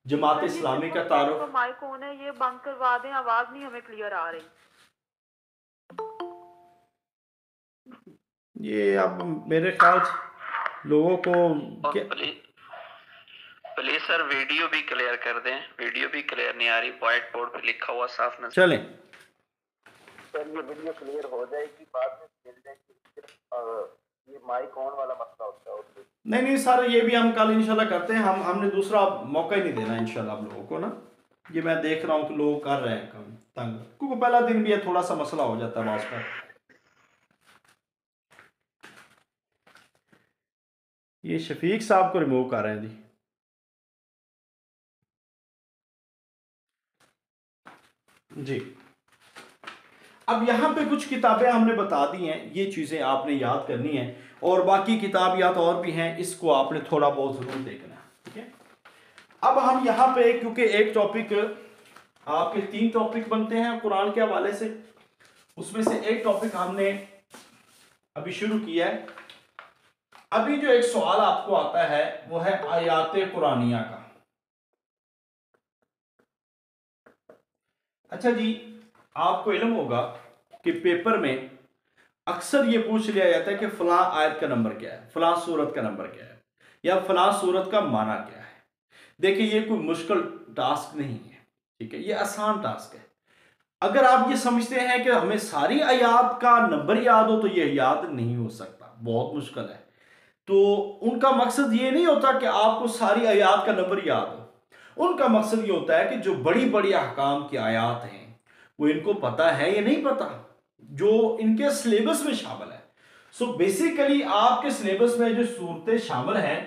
जमात इस्लामी का तारुफ। माइक ऑन है, ये बंद करवा दें, आवाज नहीं हमें क्लियर आ रही। ये अब मेरे ख्याल से लोगों को प्लीज सर वीडियो भी क्लियर कर दें, वीडियो भी क्लियर नहीं आ रही, व्हाइट बोर्ड पे लिखा हुआ साफ नजर। चलें सर ये वीडियो क्लियर हो जाएगी, बाद में मिल जाएगी। ये माइक ऑन वाला मसला होता है। नहीं सर, ये भी हम कल इंशाल्लाह करते हैं। हमने दूसरा मौका ही नहीं देना इंशाल्लाह आप लोगों को ना। ये मैं देख रहा हूँ कि लोग कर रहे हैं काम तंग, क्योंकि पहला दिन भी है, थोड़ा सा मसला हो जाता है वास पर। ये शफीक साहब को रिमूव कर रहे हैं जी। अब यहाँ पे कुछ किताबें हमने बता दी हैं, ये चीज़ें आपने याद करनी है। और बाकी किताबियात और भी हैं, इसको आपने थोड़ा बहुत ज़रूर देखना है, ठीक है। अब हम यहाँ पे, क्योंकि एक टॉपिक, आपके 3 टॉपिक बनते हैं कुरान के हवाले से, उसमें से एक टॉपिक हमने अभी शुरू किया है। अभी जो एक सवाल आपको आता है वो है आयात कुरानिया का। अच्छा जी, आपको इल्म होगा कि पेपर में अक्सर ये पूछ लिया जाता है कि फलां आयत का नंबर क्या है, फलां सूरत का नंबर क्या है, या फलां सूरत का माना क्या है। देखिए ये कोई मुश्किल टास्क नहीं है, ठीक है, ये आसान टास्क है। अगर आप ये समझते हैं कि हमें सारी आयात का नंबर याद हो तो ये याद नहीं हो सकता, बहुत मुश्किल है। तो उनका मकसद ये नहीं होता कि आपको सारी आयात का नंबर याद हो, उनका मकसद ये होता है कि जो बड़ी बड़ी अहकाम की आयात हैं वो इनको पता है या नहीं पता, जो इनके सिलेबस में शामिल है। सो बेसिकली आपके सिलेबस में जो सूरतें शामिल हैं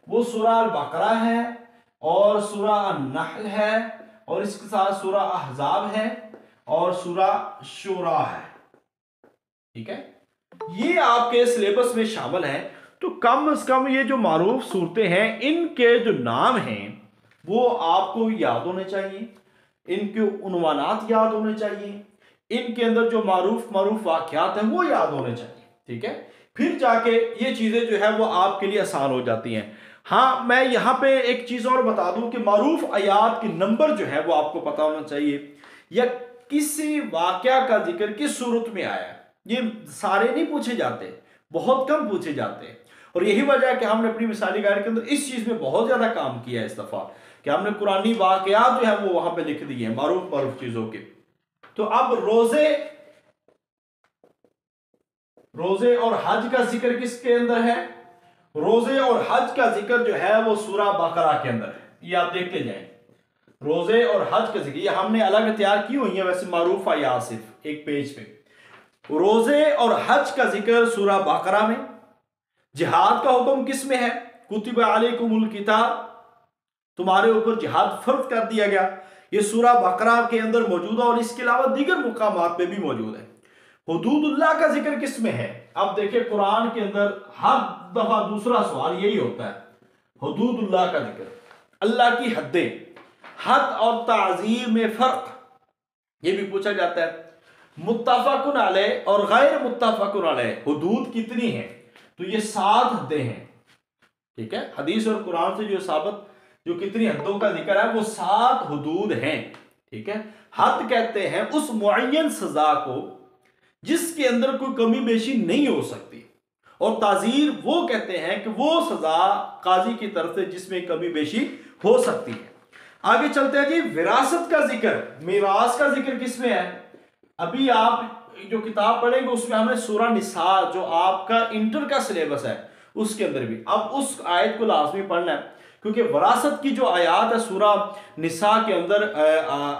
वो सूरह अल-बकरा है और सूरह अन-नहल है और इसके साथ सूरह अहज़ाब है और सूरह शूरा है, ठीक है, ये आपके सिलेबस में शामिल है। तो कम से कम ये जो मारूफ सूरतें हैं इनके जो नाम हैं वो आपको याद होने चाहिए, इनके उन्वानात याद होने चाहिए, इनके अंदर जो मारूफ वाक़यात हैं वो याद होने चाहिए, ठीक है, फिर जाके ये चीज़ें जो है वो आपके लिए आसान हो जाती हैं। हाँ, मैं यहाँ पे एक चीज़ और बता दूं कि मारूफ आयात के नंबर जो है वो आपको पता होना चाहिए, या किसी वाक़या का जिक्र किस सूरत में आया है, ये सारे नहीं पूछे जाते, बहुत कम पूछे जाते हैं। और यही वजह है कि हमने अपनी मिसाली गाइड के अंदर इस चीज़ में बहुत ज़्यादा काम किया है इस दफ़ा, कि हमने कुरानी वाक़यात जो है वो वहाँ पे लिख दिए हैं मारूफ चीज़ों के। तो अब रोजे और हज का जिक्र किसके अंदर है? रोजे और हज का जिक्र जो है वो सूरह बकरा के अंदर है, ये आप देखते जाएं। रोजे और हज का जिक्र ये हमने अलग तैयार की हुई है वैसे मारूफ आयात सिर्फ एक पेज पे। रोजे और हज का जिक्र सूरह बकरा में। जिहाद का हुक्म किस में है? कुतिबा अलैकुमुल किताब, तुम्हारे ऊपर जिहाद फर्ज कर दिया गया, ये सूरह बकरा के अंदर मौजूद है और इसके अलावा दीगर मुकामात पे भी मौजूद है। हुदूदुल्लाह का जिक्र किस में है? अब देखिए कुरान के अंदर हर दफा दूसरा सवाल यही होता है, हुदूदुल्लाह का जिक्र, अल्लाह की हदें, हद और ताज़ीम में फर्क, ये भी पूछा जाता है। मुत्तफ़क़ुन अलैह और गैर मुत्तफ़क़ुन अलैह, हुदूद कितनी है? तो ये 7 हदें हैं, ठीक है, हदीस और कुरान से जो साबित जो कितनी हदों का जिक्र है वो 7 हुदूद हैं, ठीक है। हद कहते हैं उस मुअय्यन सजा को जिसके अंदर कोई कमी बेशी नहीं हो सकती, और ताज़ीर वो कहते हैं कि वो सजा काजी की तरफ से जिसमें कमी बेशी हो सकती है। आगे चलते हैं जी, विरासत का जिक्र, मीरास का जिक्र किसमें है? अभी आप जो किताब पढ़ेंगे उसमें हमें सूरह निसा जो आपका इंटर का सिलेबस है उसके अंदर भी अब उस आयत को लाजमी पढ़ना है, क्योंकि विरासत की जो आयत है सूरह निसा के अंदर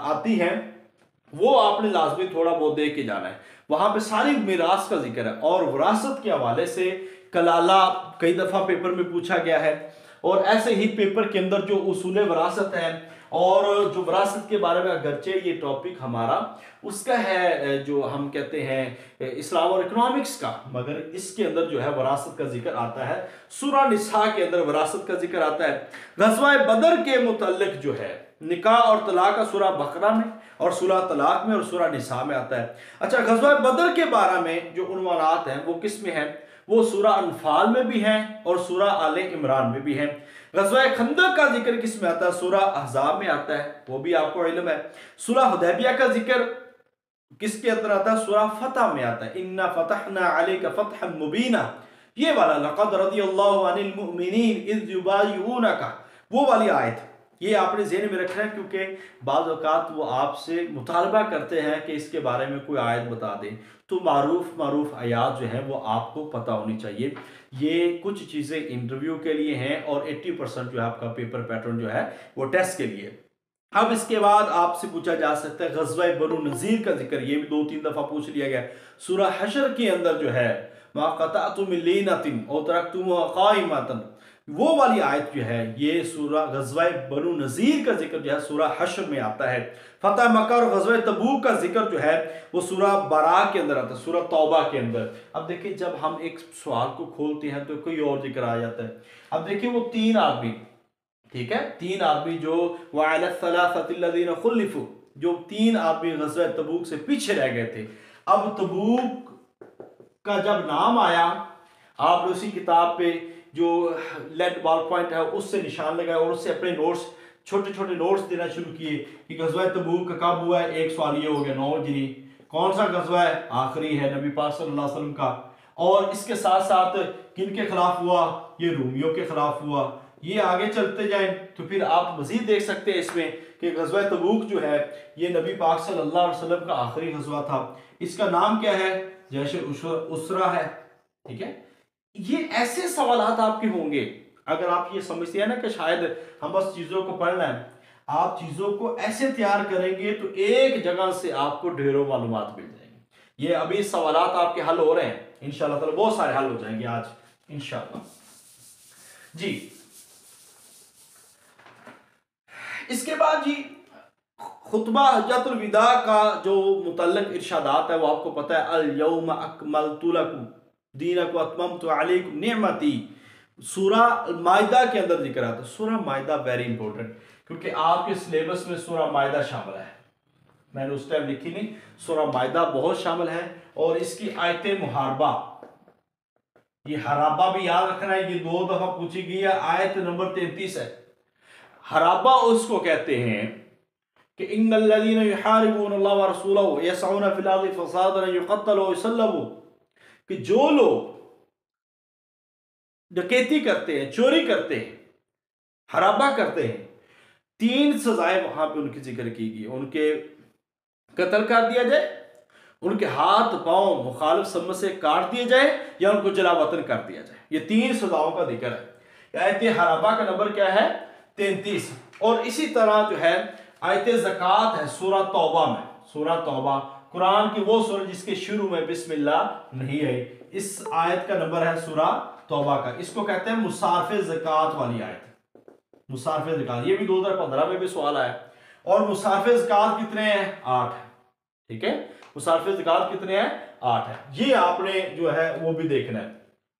आती है वो आपने लाजमी थोड़ा बहुत देख के जाना है, वहां पे सारी मीरास का जिक्र है। और विरासत के हवाले से कलाला कई दफा पेपर में पूछा गया है, और ऐसे ही पेपर के अंदर जो उसूल विरासत है और जो विरासत के बारे में, अगरचे ये टॉपिक हमारा उसका है जो हम कहते हैं इस्लाम और इकोनॉमिक्स का, मगर इसके अंदर जो है विरासत का जिक्र आता है। सूरह निसा के अंदर विरासत का जिक्र आता है। ग़ज़वा बदर के मुतल्लिक जो है निकाह और तलाक का सूरह बकरा में और सूरह तलाक में और सूरह निसा में आता है। अच्छा, ग़ज़वा बदर के बारे में जो उन्वानात हैं वो किस में है? वो सूरह अनफाल में भी हैं और सूरह आले इमरान में भी हैं। ग़ज़वा खंदक का जिक्र किस में आता है? सूरह अहज़ाब में आता है, वो भी आपको इल्म है। सूरह हुदैबिया का जिक्र किसके अंदर आता है? सूरह फतह में आता है, इन्ना फतहना अलैका फतहन मुबीना, ये वाला लक़द रज़ियल्लाहु अनिल मुमिनीन इज़ युबायिऊनका, वो वाली आयत, ये आपने ज़हन में रखना है, क्योंकि बाज़ औक़ात वो आपसे मुतालबा करते हैं कि इसके बारे में कोई आयत बता दें, तो मारूफ आयात जो है वो आपको पता होनी चाहिए। ये कुछ चीज़ें इंटरव्यू के लिए हैं और 80% जो है आपका पेपर पैटर्न जो है वो टेस्ट के लिए। अब इसके बाद आपसे पूछा जा सकता है ग़ज़वा बनु नज़ीर का जिक्र, ये भी 2-3 दफ़ा पूछ लिया गया। सूरह हशर के अंदर जो है मा क़तअतुम मिन लीनतिन औ तरक्तुमुहा क़ाइमतन, वो वाली आयत जो है ये सूरह ग़ज़वा बनु नज़ीर का जिक्र जो है सूरह हशर में आता है। फतह मक्का और ग़ज़वा तबूक का जिक्र जो है वो सूरह बरा के अंदर आता है, सूरह तौबा के अंदर। अब देखिए जब हम एक सवाल को खोलते हैं तो कोई और जिक्र आ जाता है। अब देखिए वो 3 आदमी, ठीक है, 3 आदमी जो वअला सलासतिल्लज़ीना खुलिफू, जो 3 आदमी ग़ज़वा तबूक से पीछे रह गए थे। अब तबूक का जब नाम आया आपने उसी किताब पे जो लेड बॉल पॉइंट है उससे निशान लगाए और उससे अपने नोट्स, छोटे छोटे नोट्स देना शुरू किए कि ग़ज़वा तबूक कब हुआ है। एक सवाल ये हो गया 9 हिजरी, कौन सा ग़ज़वा है? आखिरी है नबी पाक सल्लल्लाहु अलैहि वसल्लम का। और इसके साथ साथ किन के खिलाफ हुआ? ये रूमियों के खिलाफ हुआ। ये आगे चलते जाएं तो फिर आप मजीद देख सकते हैं इसमें कि गज़वा तबूक जो है ये नबी पाक सल्लल्लाहु अलैहि वसल्लम का आखिरी गज़वा था। इसका नाम क्या है? जैश उसरा है। ठीक है, ये ऐसे सवालात आपके होंगे अगर आप ये समझते हैं ना कि शायद हम बस चीज़ों को पढ़ना है, आप चीज़ों को ऐसे तैयार करेंगे तो एक जगह से आपको ढेरों मालूमात मिल जाएंगी। ये अभी सवालात आपके हल हो रहे हैं, इंशाल्लाह ताला बहुत सारे हल हो जाएंगे आज इंशाल्लाह जी। इसके बाद जी खुतबा हज्जतुल विदा का जो मुतल्लक इरशादात है वो आपको पता है, अल यौम अकमलतु लकुम दीनकुम अतममतु अलैकुम निअमती, सूरा मायदा के अंदर जिक्र आता है। सूरा मायदा वेरी इंपॉर्टेंट, क्योंकि आपके सिलेबस में सूरा मायदा शामिल है, मैंने उस टाइम लिखी नहीं, सूरा मायदा बहुत शामिल है। और इसकी आयत मुहारबा, ये हराबा भी याद रखना है, ये 2 दफा पूछी गई है, आयत नंबर 33 है। हराबा उसको कहते हैं कि इन्नल्लज़ीना युहारिबून अल्लाह व रसूलहु यसऊना फिल अर्दि फसादन युक़त्तलू व युसल्लबू, कि जो लोग डकैती करते हैं, चोरी करते हैं, हराबा करते हैं, 3 सजाएं वहां पे उनकी जिक्र की गई। उनके कत्ल कर दिया जाए, उनके हाथ पांव मुखालिफ समत से काट दिए जाए, या उनको जलावतन कर दिया जाए। ये 3 सजाओं का जिक्र है। आयत हराबा का नंबर क्या है? 33। और इसी तरह जो है आयत ज़कात है सूरा तौबा में। सूरा तौबा कुरान की वो सूरह जिसके शुरू में बिस्मिल्लाह नहीं है, इस आयत का नंबर है सूरा तौबा का। इसको कहते हैं मुसारफे ज़कात वाली आयत, मुसारफे ज़कात। ये भी 2015 में भी सवाल आया। और मुसारफे ज़कात कितने हैं? 8 है। ठीक है, मुसारफे ज़कात कितने हैं? 8 है। ये आपने जो है वो भी देखना है।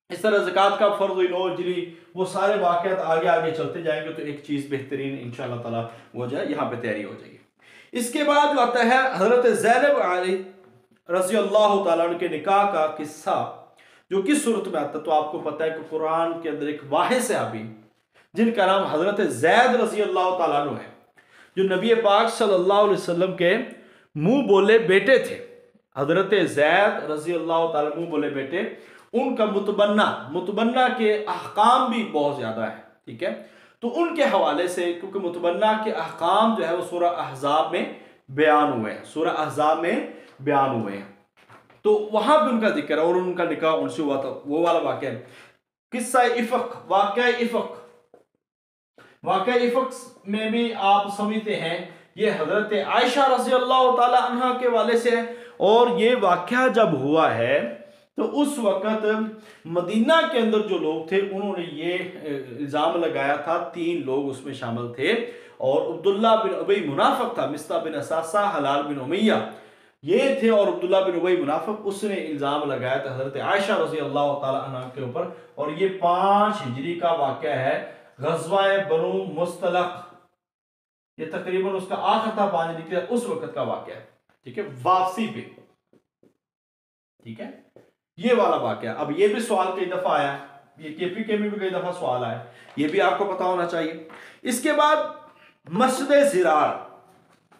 इस तरह ज़कात का फर्ज़ नौजरी वो सारे वाक़यात आगे आगे चलते जाएंगे तो एक चीज़ बेहतरीन इंशाअल्लाह ताला हो जाए, यहाँ पे तैयारी हो जाएगी। इसके बाद जो आता है हज़रत ज़ैनब रज़ी अल्लाह ताला अन्हा के निकाह का किस्सा, जो किस सूरत में आता है, तो आपको पता है कि कुरान के अंदर एक वाहिद सहाबी जिनका नाम हज़रत ज़ैद रज़ी अल्लाह ताला अन्हु है, जो नबी पाक सल्लल्लाहु अलैहि वसल्लम के मुंह बोले बेटे थे। हज़रत ज़ैद रज़ी अल्लाह ताला मुंह बोले बेटे, उनका मुतबन्ना के अहकाम भी बहुत ज़्यादा है। ठीक है, तो उनके हवाले से, क्योंकि मुतबन्ना के अहकाम जो है वो सूरह अहज़ाब में बयान हुए हैं, सूरह अहज़ाब में बयान हुए हैं, तो वहां भी उनका जिक्र है। और उनका निकाह उनसे हुआ था, वो वाला वाक़या किस्सा इफ़क, वाक़या इफ़क। वाक़या इफ़क में भी आप समझते हैं ये हज़रत आयशा रज़ी अल्लाह ताला अन्हा के वाले से है। और ये वाक़या जब हुआ है तो उस वक़्त मदीना के अंदर जो लोग थे उन्होंने ये इल्ज़ाम लगाया था, 3 लोग उसमें शामिल थे, और अब्दुल्ला बिन उबई मुनाफ़िक था, मिस्ता बिन असासा, हलाल बिन उमैया ये थे, और अब्दुल्ला बिन उबई मुनाफ़िक उसने इल्ज़ाम लगाया था हज़रत आयशा रज़ी अल्लाह ताला अन्हा के ऊपर। और ये 5 हिजरी का वाक़या है, ग़ज़वा बनु मुस्तलक़, ये तकरीबन उसका आखिर था 5 हिजरी का, उस वक़्त का वाक़या है। ठीक है, वापसी पे। ठीक है, ये वाला वाक़या। अब ये भी सवाल कई दफा आया, ये केपीके में भी कई दफा सवाल आया, ये भी आपको पता होना चाहिए। इसके बाद मस्जिद ज़िरार,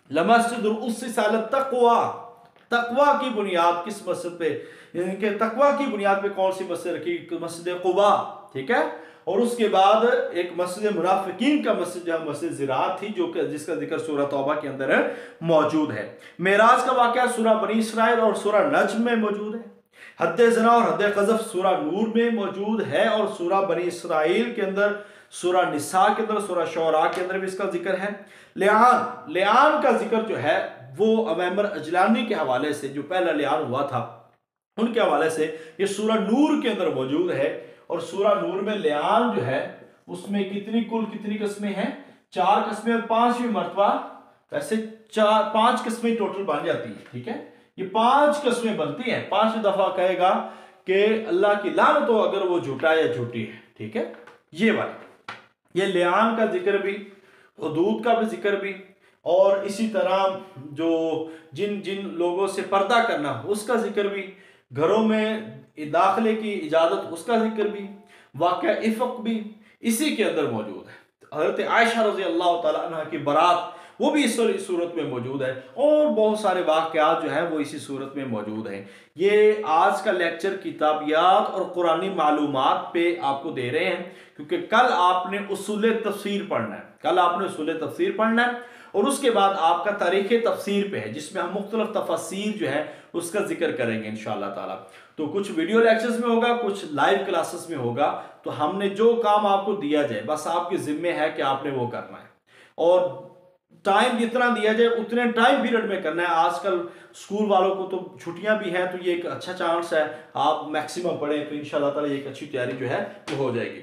लमस्जिदुल उस्सिसा अला तक़वा, तक़वा की बुनियाद किस मस्जिद पे, यानी कि तक़वा की बुनियाद पे कौन सी मस्जिद रखी? मस्जिद क़ुबा। ठीक है, और उसके बाद एक मस्जिद मुनाफिकीन का मस्जिद जो है मस्जिद ज़िरार थी, जो जिसका जिक्र सूरह तौबा के अंदर मौजूद है। मेराज का वाक़या सूरह बनी इसराइल और सूरह नज्म में मौजूद है। हद्द ज़ना और हद्द क़ज़फ़ सूरह नूर में मौजूद है, और सूरह बनी इसराइल के अंदर, सूरह निसा के अंदर, सूरह शुअरा के अंदर भी इसका जिक्र है। लिआन का जिक्र जो है वो अमैमर अजलानी के हवाले से, जो पहला लिआन हुआ था उनके हवाले से ये सूरह नूर के अंदर मौजूद है। और सूरह नूर में लिआन जो है उसमें कुल कितनी किस्में हैं? 4 किस्में, और 5वीं मरतबा वैसे 5 किस्में टोटल बन जाती है। ठीक है, ये 5 किस्में बनती हैं। 5वीं दफा कहेगा कि अल्लाह की लानत हो अगर वो झूठा या झूठी है। ठीक है, ये वाली, ये लिआन का जिक्र भी, हुदूद का भी जिक्र भी, और इसी तरह जो जिन लोगों से पर्दा करना उसका जिक्र भी, घरों में दाखिले की इजाज़त उसका जिक्र भी, वाक़या इफ़क भी इसी के अंदर मौजूद है। हज़रत आयशा रज़ी अल्लाह ताला अन्हा की बारात वो भी इस सूरत में मौजूद है, और बहुत सारे वाक़यात जो है वो इसी सूरत में मौजूद हैं। ये आज का लेक्चर किताबियात और कुरानी मालूमात पे आपको दे रहे हैं, क्योंकि कल आपने उसूल तफसीर पढ़ना है, कल आपने उसूल तफसीर पढ़ना है, और उसके बाद आपका तारीख़ तफसीर पे है, जिसमें हम मुख्तलिफ तफसीर जो है उसका जिक्र करेंगे इंशाअल्लाह ताला। तो कुछ वीडियो लेक्चर्स में होगा, कुछ लाइव क्लासेस में होगा। तो हमने जो काम आपको दिया जाए बस आपके जिम्मे है कि आपने वो करना है, और टाइम जितना दिया जाए उतने टाइम पीरियड में करना है। आजकल स्कूल वालों को तो छुट्टियां भी हैं, तो ये एक अच्छा चांस है, आप मैक्सिमम पढ़ें तो इंशाल्लाह ताला एक अच्छी तैयारी जो है वो हो जाएगी।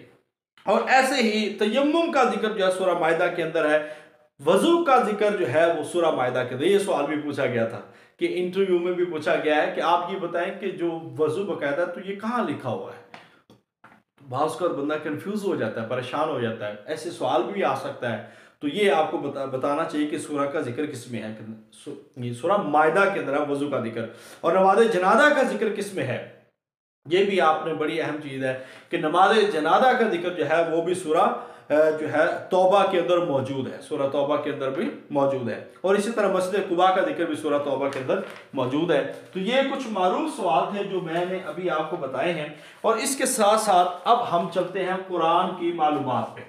और ऐसे ही तयम्मुम का जिक्र जो है सूरह माइदा के अंदर है, वजू का जिक्र जो है वो सूरह माइदा के अंदर। ये सवाल भी पूछा गया था कि इंटरव्यू में भी पूछा गया है कि आप ये बताएं कि जो वजू बकायदा तो ये कहाँ लिखा हुआ है। भास्कर बंदा कंफ्यूज हो जाता है, परेशान हो जाता है, ऐसे सवाल भी आ सकता है। तो ये आपको बताना चाहिए कि सूरह का जिक्र किस में है। ये सूरह माइदा के अंदर है वजू का जिक्र। और नमाज जनाजा का जिक्र किस में है, ये भी आपने बड़ी अहम चीज़ है कि नमाज जनाजा का जिक्र जो है वो भी सूरह जो है तौबा के अंदर मौजूद है, सूरह तौबा के अंदर भी मौजूद है। और इसी तरह मस्जिद कुबा का जिक्र भी सूरह तौबा के अंदर मौजूद है। तो ये कुछ मारूफ सवाल थे जो मैंने अभी आपको बताए हैं। और इसके साथ साथ अब हम चलते हैं कुरान की मालूमात पे।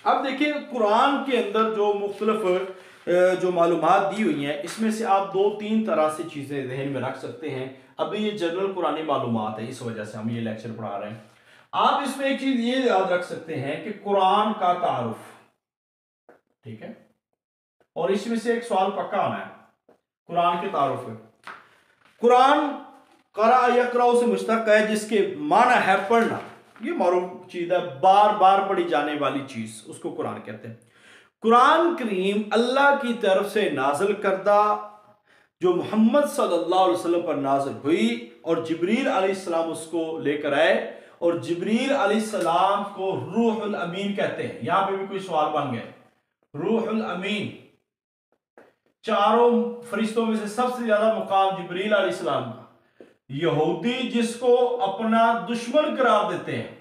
अब देखिए कुरान के अंदर जो मुख्तलिफ जो मालूमात दी हुई हैं, इसमें से आप 2-3 तरह से चीज़ें जहन में रख सकते हैं। अभी ये जनरल कुरानी मालूमात है, इस वजह से हम ये लेक्चर पढ़ा रहे हैं। आप इसमें एक चीज़ ये याद रख सकते हैं कि कुरान का तारुफ, ठीक है, और इसमें से एक सवाल पक्का आना है कुरान के तारुफ में। कुरान करा यकराओ से मुश्तक है, जिसके माना है पढ़ना। ये मारूफ चीज़ है, बार बार पढ़ी जाने वाली चीज़, उसको कुरान कहते हैं। कुरान करीम अल्लाह की तरफ से नाज़िल करदा जो मोहम्मद सल्लल्लाहु अलैहि वसल्लम पर नाज़िल हुई, और जिब्रील अलैहिस्सलाम उसको लेकर आए, और जिब्रील अलैहिस्सलाम को रूहुल अमीन कहते हैं। यहां पे भी कोई सवाल बन गए। रूहुल अमीन, चारों फरिश्तों में से सबसे ज्यादा मुकाम जिब्रील अलैहिस्सलाम का। यहूदी जिसको अपना दुश्मन करार देते हैं,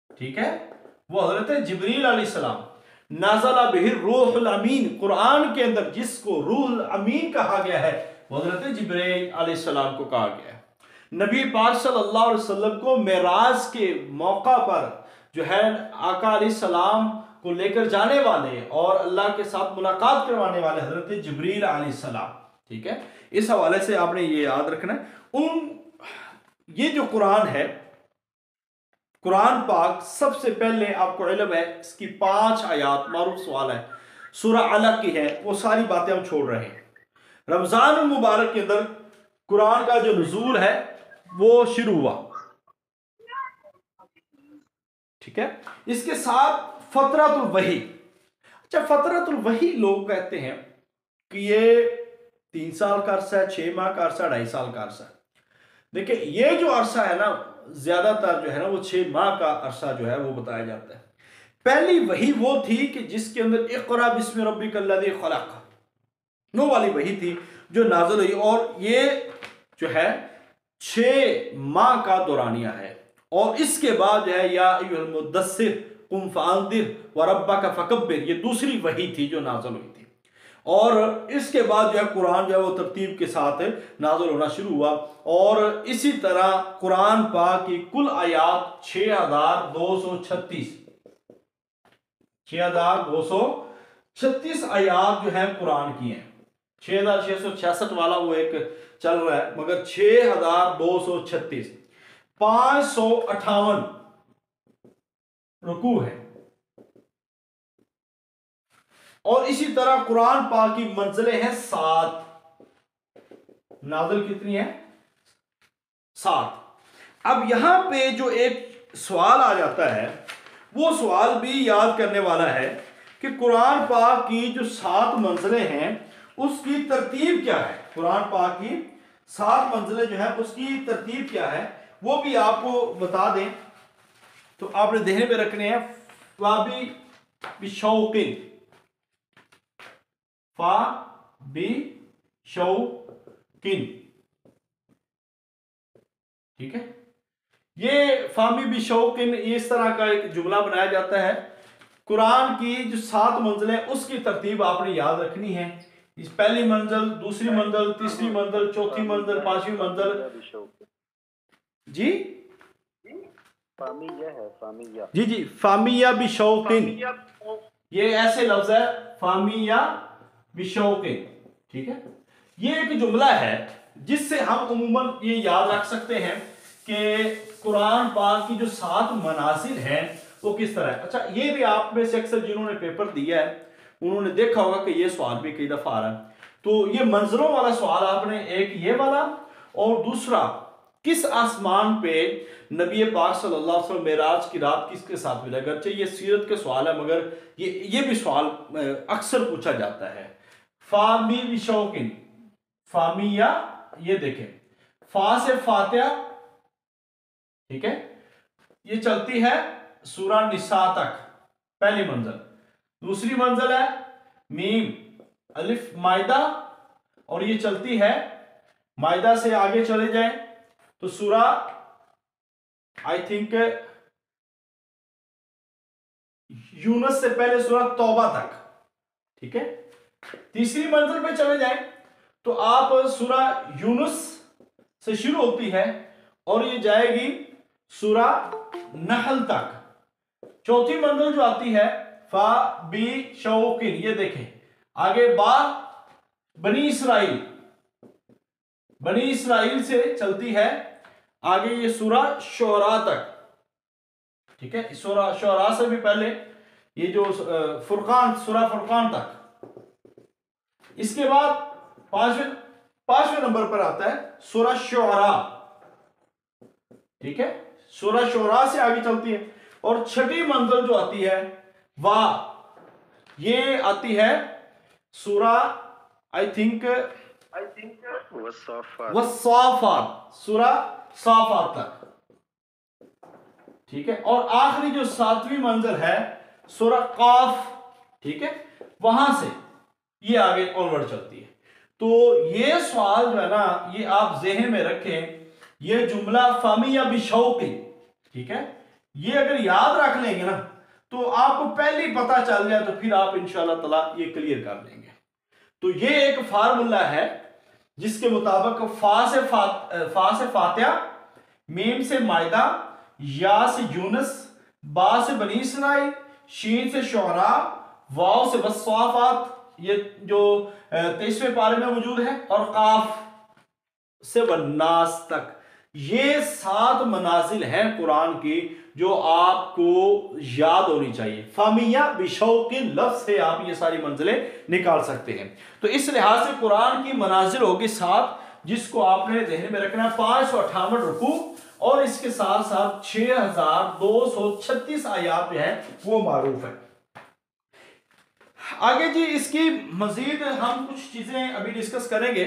ठीक है, वो हजरत जिब्रील अलैहिस्सलाम। नाज़ला बिही रूहुल अमीन, कुरान के अंदर जिसको रूहुल अमीन कहा गया है वो हजरत जिब्रील अलैहिस्सलाम को कहा गया है। नबी पाक सल्लल्लाहु अलैहि वसल्लम को मेराज के मौका पर जो है आका अलैहिस्सलाम को लेकर जाने वाले और अल्लाह के साथ मुलाकात करवाने वाले हजरत जिब्रील अलैहिस्सलाम, ठीक है। इस हवाले से आपने ये याद रखना है। ये जो कुरान है, कुरान पाक सबसे पहले आपको इल्म है इसकी 5 आयात, मारूफ सवाल है, सूरह अलग की है, वो सारी बातें हम छोड़ रहे हैं। रमजान मुबारक के अंदर कुरान का जो नुज़ूल है वो शुरू हुआ, ठीक है। इसके साथ फतरतुल वही। अच्छा, फतरतुल वही लोग कहते हैं कि ये 3 साल का अरसा है, 6 माह का अरसा, 2.5 साल का अरसा है। देखिए ये जो अरसा है ना, ज्यादातर जो है ना वो 6 माह का अरसा जो है वो बताया जाता है। पहली वही वो थी कि जिसके अंदर इक़रा बिस्मि रब्बिकल्लज़ी खलक़, नो वाली वही थी जो नाज़िल हुई, और ये जो है 6 माह का दौरानिया है। और इसके बाद जो है या अय्युहल मुद्दस्सिर कुम फ़अन्ज़िर व रब्बका फ़कब्बिर, ये दूसरी वही थी जो नाज़िल हुई थी। और इसके बाद जो है कुरान जो है वो तरतीब के साथ नाज़िल होना शुरू हुआ। और इसी तरह कुरान पाक की कुल आयात 6236 आयात जो है कुरान की हैं। 6666 वाला वो एक चल रहा है, मगर 6236, 558 रुकू है। और इसी तरह कुरान पाक की मंजिलें हैं 7, नाज़िल कितनी है? 7। अब यहां पे जो एक सवाल आ जाता है वो सवाल भी याद करने वाला है कि कुरान पाक की जो 7 मंजिलें हैं उसकी तरतीब क्या है। कुरान पाक की 7 मंजिलें जो है उसकी तरतीब क्या है वो भी आपको बता दें, तो आपने ध्यान में रखने हैं। फाबी बिशौकिन, फा बी शौकिन, ठीक है। ये फामी बिशौकिन इस तरह का एक जुमला बनाया जाता है। कुरान की जो 7 मंजिलें उसकी तरतीब आपने याद रखनी है। इस पहली मंजिल, दूसरी मंजिल, तीसरी मंजिल, चौथी मंजिल, 5वीं मंजिल। जी फामिया है, फामिया। जी जी, फामिया बिशौकिन, ये ऐसे लफ्ज है, फामिया बिशौकिन। ठीक है, ये एक जुमला है जिससे हम उम्मन ये याद रख सकते हैं कि कुरान पाक की जो 7 मनासिल हैं वो किस तरह है। अच्छा, ये भी आप में से अक्सर जिन्होंने पेपर दिया है उन्होंने देखा होगा कि ये सवाल भी कई दफा आ रहा है। तो ये मंजरों वाला सवाल आपने, एक ये वाला और दूसरा किस आसमान पे नबी पाक सल्लल्लाहु अलैहि वसल्लम मेराज की रात किसके साथ मिला। अगरचे ये सीरत के सवाल है मगर ये भी सवाल अक्सर पूछा जाता है। फामी बिशौकिन, फामिया, ये देखें, फा से फातिहा, ठीक है, ये चलती है सूरा निसा तक, पहली मंजिल। दूसरी मंजिल है मीम अलिफ मायदा, और ये चलती है, मायदा से आगे चले जाएं तो सूरा आई थिंक यूनस से पहले सूरा तौबा तक। ठीक है, तीसरी मंजिल पे चले जाएं तो आप सूरा यूनुस से शुरू होती है और ये जाएगी सूरा नहल तक। चौथी मंजिल जो आती है फा बी शौकिन, ये देखें आगे बा बनी इसराइल, बनी इसराइल से चलती है आगे ये सूरा शुअरा तक। ठीक है, सूरा शुअरा से भी पहले ये जो फुरकान, सूरा फुरकान तक। इसके बाद पांचवें नंबर पर आता है सूरा शुअरा। ठीक है, सूरा शुअरा से आगे चलती है। और छठी मंजिल जो आती है वाह, ये आती है सूरा आई थिंक वस्साफात, सूरा साफात तक। ठीक है, और आखिरी जो 7वीं मंजिल है सूरा काफ। ठीक है, वहां से ये आगे ऑनवर्ड चलती है। तो ये सवाल जो है ना, ये आप ज़हन में रखें, ये जुमला फामिया बिशौकी, ठीक है, ये अगर याद रख लेंगे ना तो आपको पहले ही पता चल जाए तो फिर आप इंशाअल्लाह ताला ये क्लियर कर लेंगे। तो ये एक फार्मूला है जिसके मुताबिक फा से फातिहा, मीम से मायदा, या से यूनुस, बा से बनी इसराइल, शीन से शुअरा, वाव से वस्साफात, ये जो 23वें पारे में मौजूद है, और काफ से वन्नास तक। ये 7 मनाजिल हैं कुरान की जो आपको याद होनी चाहिए। फामिया बिशौकी लफ्ज से आप ये सारी मंजिलें निकाल सकते हैं। तो इस लिहाज से कुरान की मनाजिल होगी 7, जिसको आपने ध्यान में रखना है। 558 रुकू और इसके साथ साथ 6236 आयात जो है वो मारूफ है। आगे जी इसकी मजीद हम कुछ चीजें अभी डिस्कस करेंगे।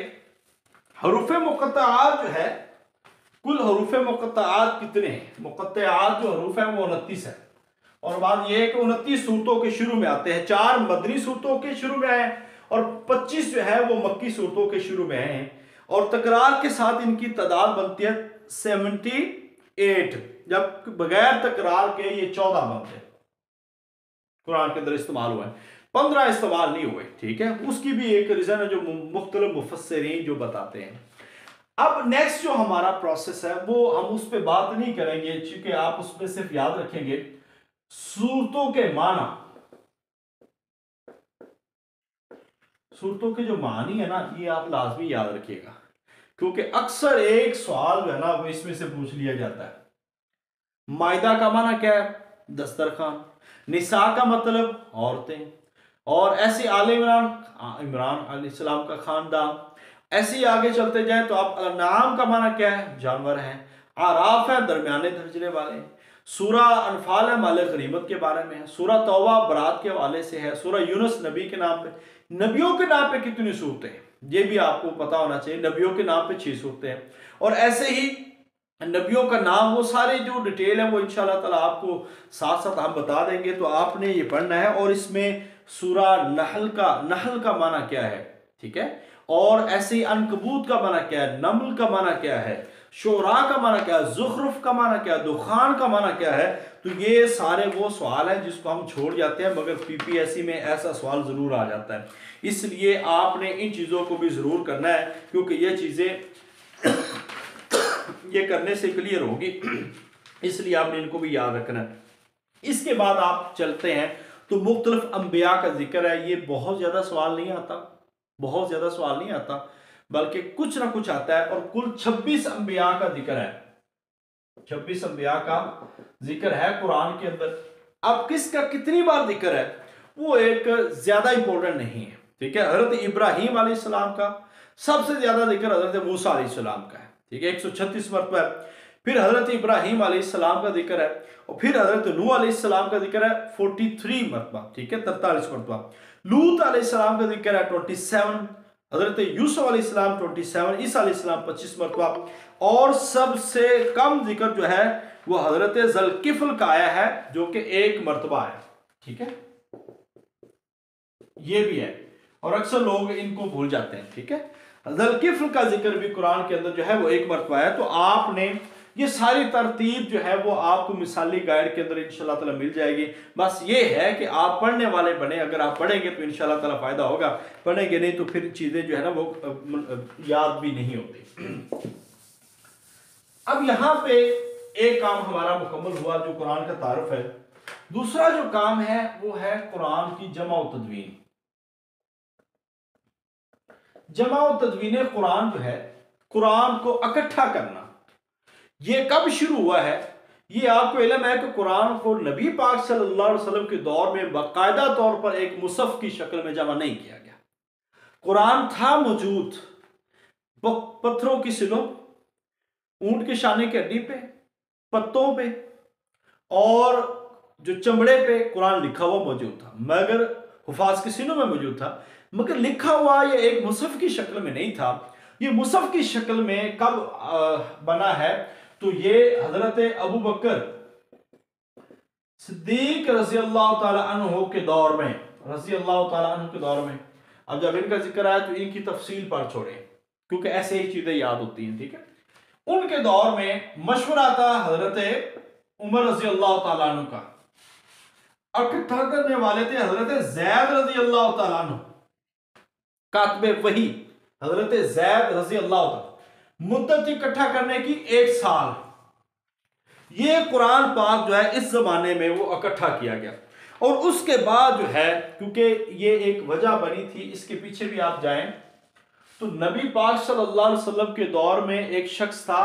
हरूफ मुक़त्तआत जो है, कुल हरूफ मुक़त्तआत कितने हैं? मुक़त्तआत जो हरूफ है वो 29 है। और बात यह है कि 29 सूरतों के शुरू में आते हैं। 4 मदनी सूरतों के शुरू में आए और 25 जो है वो मक्की सूरतों के शुरू में आए हैं। और तकरार के साथ इनकी तादाद बनती है 78, जब बगैर तकरार के ये 14 बनते हैं। कुरान के अंदर इस्तेमाल हुए हैं, 15 इस्तेमाल नहीं हुए। ठीक है, उसकी भी एक रीजन है जो मुख्तलिफ मुफस्सिरीन जो बताते हैं। अब नेक्स्ट जो हमारा प्रोसेस है वो हम उस पर बात नहीं करेंगे, क्योंकि आप उसमें सिर्फ याद रखेंगे सूरतों के माना। सूरतों के जो मानी है ना, ये आप लाजमी याद रखिएगा, क्योंकि अक्सर एक सवाल जो है ना वो इसमें से पूछ लिया जाता है। मायदा का माना क्या है? दस्तरखान। निसा का मतलब औरतें। और ऐसे आले इमरान अलैहिस्सलाम का खानदान। ऐसे ही आगे चलते जाएं तो आप नाम का माना क्या है? जानवर हैं। आराफ है दरमियाने दर्जे वाले। सूरा अनफाल है माल गनीमत के बारे में है। सूरा तौबा बरात के हवाले से है। सूरा यूनुस नबी के नाम पे। नबियों के नाम पे कितनी सूरतें हैं ये भी आपको पता होना चाहिए। नबियों के नाम पे 6 सूरतें हैं। और ऐसे ही नबियों का नाम, वो सारे जो डिटेल है वो इंशाल्लाह ताला आपको साथ साथ हम बता देंगे, तो आपने ये पढ़ना है। और इसमें सूरा नहल का माना क्या है, ठीक है, और ऐसे ही अनकबूत का माना क्या है, नमल का माना क्या है, शोरा का माना क्या है, ज़ुखरुफ का माना क्या है, दुखान का माना क्या है। तो ये सारे वो सवाल हैं जिसको हम छोड़ जाते हैं, मगर पीपीएससी में ऐसा सवाल ज़रूर आ जाता है। इसलिए आपने इन चीज़ों को भी ज़रूर करना है, क्योंकि ये चीज़ें ये करने से क्लियर होगी, इसलिए आपने इनको भी याद रखना है। इसके बाद आप चलते हैं तो मुख्तलिफ अंबिया का जिक्र है। ये बहुत ज़्यादा सवाल नहीं आता, बहुत ज़्यादा सवाल नहीं आता, बल्कि कुछ ना कुछ आता है। और कुल 26 अंबिया का जिक्र है, 26 अंबिया का जिक्र है कुरान के अंदर। अब किसका कितनी बार जिक्र है वो एक ज़्यादा इंपॉर्टेंट नहीं है, ठीक है। हज़रत इब्राहीम अलैहिस्सलाम का सबसे ज़्यादा जिक्र हज़रत मूसा अलैहिस्सलाम का है, ठीक है, 136 मरतबा है। फिर हज़रत इब्राहीम अलैहिस्सलाम का जिक्र है, और फिर हज़रत नूह अलैहिस्सलाम का जिक्र है 43 मरतबा, ठीक है, 43 मरतबा। लूत अलैहिस्सलाम का जिक्र है 27, हज़रत यूसुफ अलैहिस्सलाम 27, ईसा अलैहिस्सलाम 25 मरतबा। और सबसे कम जिक्र जो है वो हज़रत ज़ुल्किफ्ल का आया है, जो कि 1 मरतबा है, ठीक है, ये भी है। और अक्सर लोग इनको भूल जाते हैं, ठीक है। ज़ुल्किफ्ल का जिक्र भी कुरान के अंदर जो है वो 1 मरतबा है। तो आपने ये सारी तरतीब जो है वो आपको मिसाली गाइड के अंदर इंशाल्लाह ताला मिल जाएगी। बस ये है कि आप पढ़ने वाले बने, अगर आप पढ़ेंगे तो इंशाल्लाह ताला फायदा होगा, पढ़ेंगे नहीं तो फिर चीजें जो है ना वो याद भी नहीं होती। अब यहाँ पे एक काम हमारा मुकम्मल हुआ जो कुरान का तारुफ है। दूसरा जो काम है वो है कुरान की जमा व तदवीन। जमा व तदवीन कुरान जो है, कुरान को इकट्ठा करना, ये कब शुरू हुआ है? ये आपको इल्म है कि कुरान को नबी पाक सल्लल्लाहु अलैहि वसल्लम के दौर में बाकायदा तौर पर एक मुसहफ की शक्ल में जमा नहीं किया गया। कुरान था मौजूद पत्थरों की सिलों, ऊंट के शाने की हड्डी पे, पत्तों पे और जो चमड़े पे कुरान लिखा हुआ मौजूद था, मगर हुफाज के सीनों में मौजूद था, मगर लिखा हुआ ये एक मुसहफ की शक्ल में नहीं था। ये मुसहफ की शक्ल में कब बना है? तो ये हजरत अबू बकर सिद्दीक रज़ी अल्लाह ताला अन्हु के दौर में, रज़ी अल्लाह ताला अन्हु के दौर में। अब जब इनका जिक्र आया तो इनकी तफसील पढ़ छोड़े, क्योंकि ऐसे ही चीजें याद होती हैं, ठीक है। उनके दौर में मशवरा था हजरत उमर रज़ी अल्लाह ताला अन्हु का, इकट्ठा करने वाले थे हजरत ज़ैद रज़ी अल्लाह ताला अन्हु, कातबे वही हजरत ज़ैद रज़ी अल्लाह ताला। मुद्दत इकट्ठा करने की 1 साल। ये कुरान पाक जो है इस जमाने में वो इकट्ठा किया गया। और उसके बाद जो है, क्योंकि ये एक वजह बनी थी, इसके पीछे भी आप जाएं तो नबी पाक सल्लल्लाहु अलैहि वसल्लम के दौर में एक शख्स था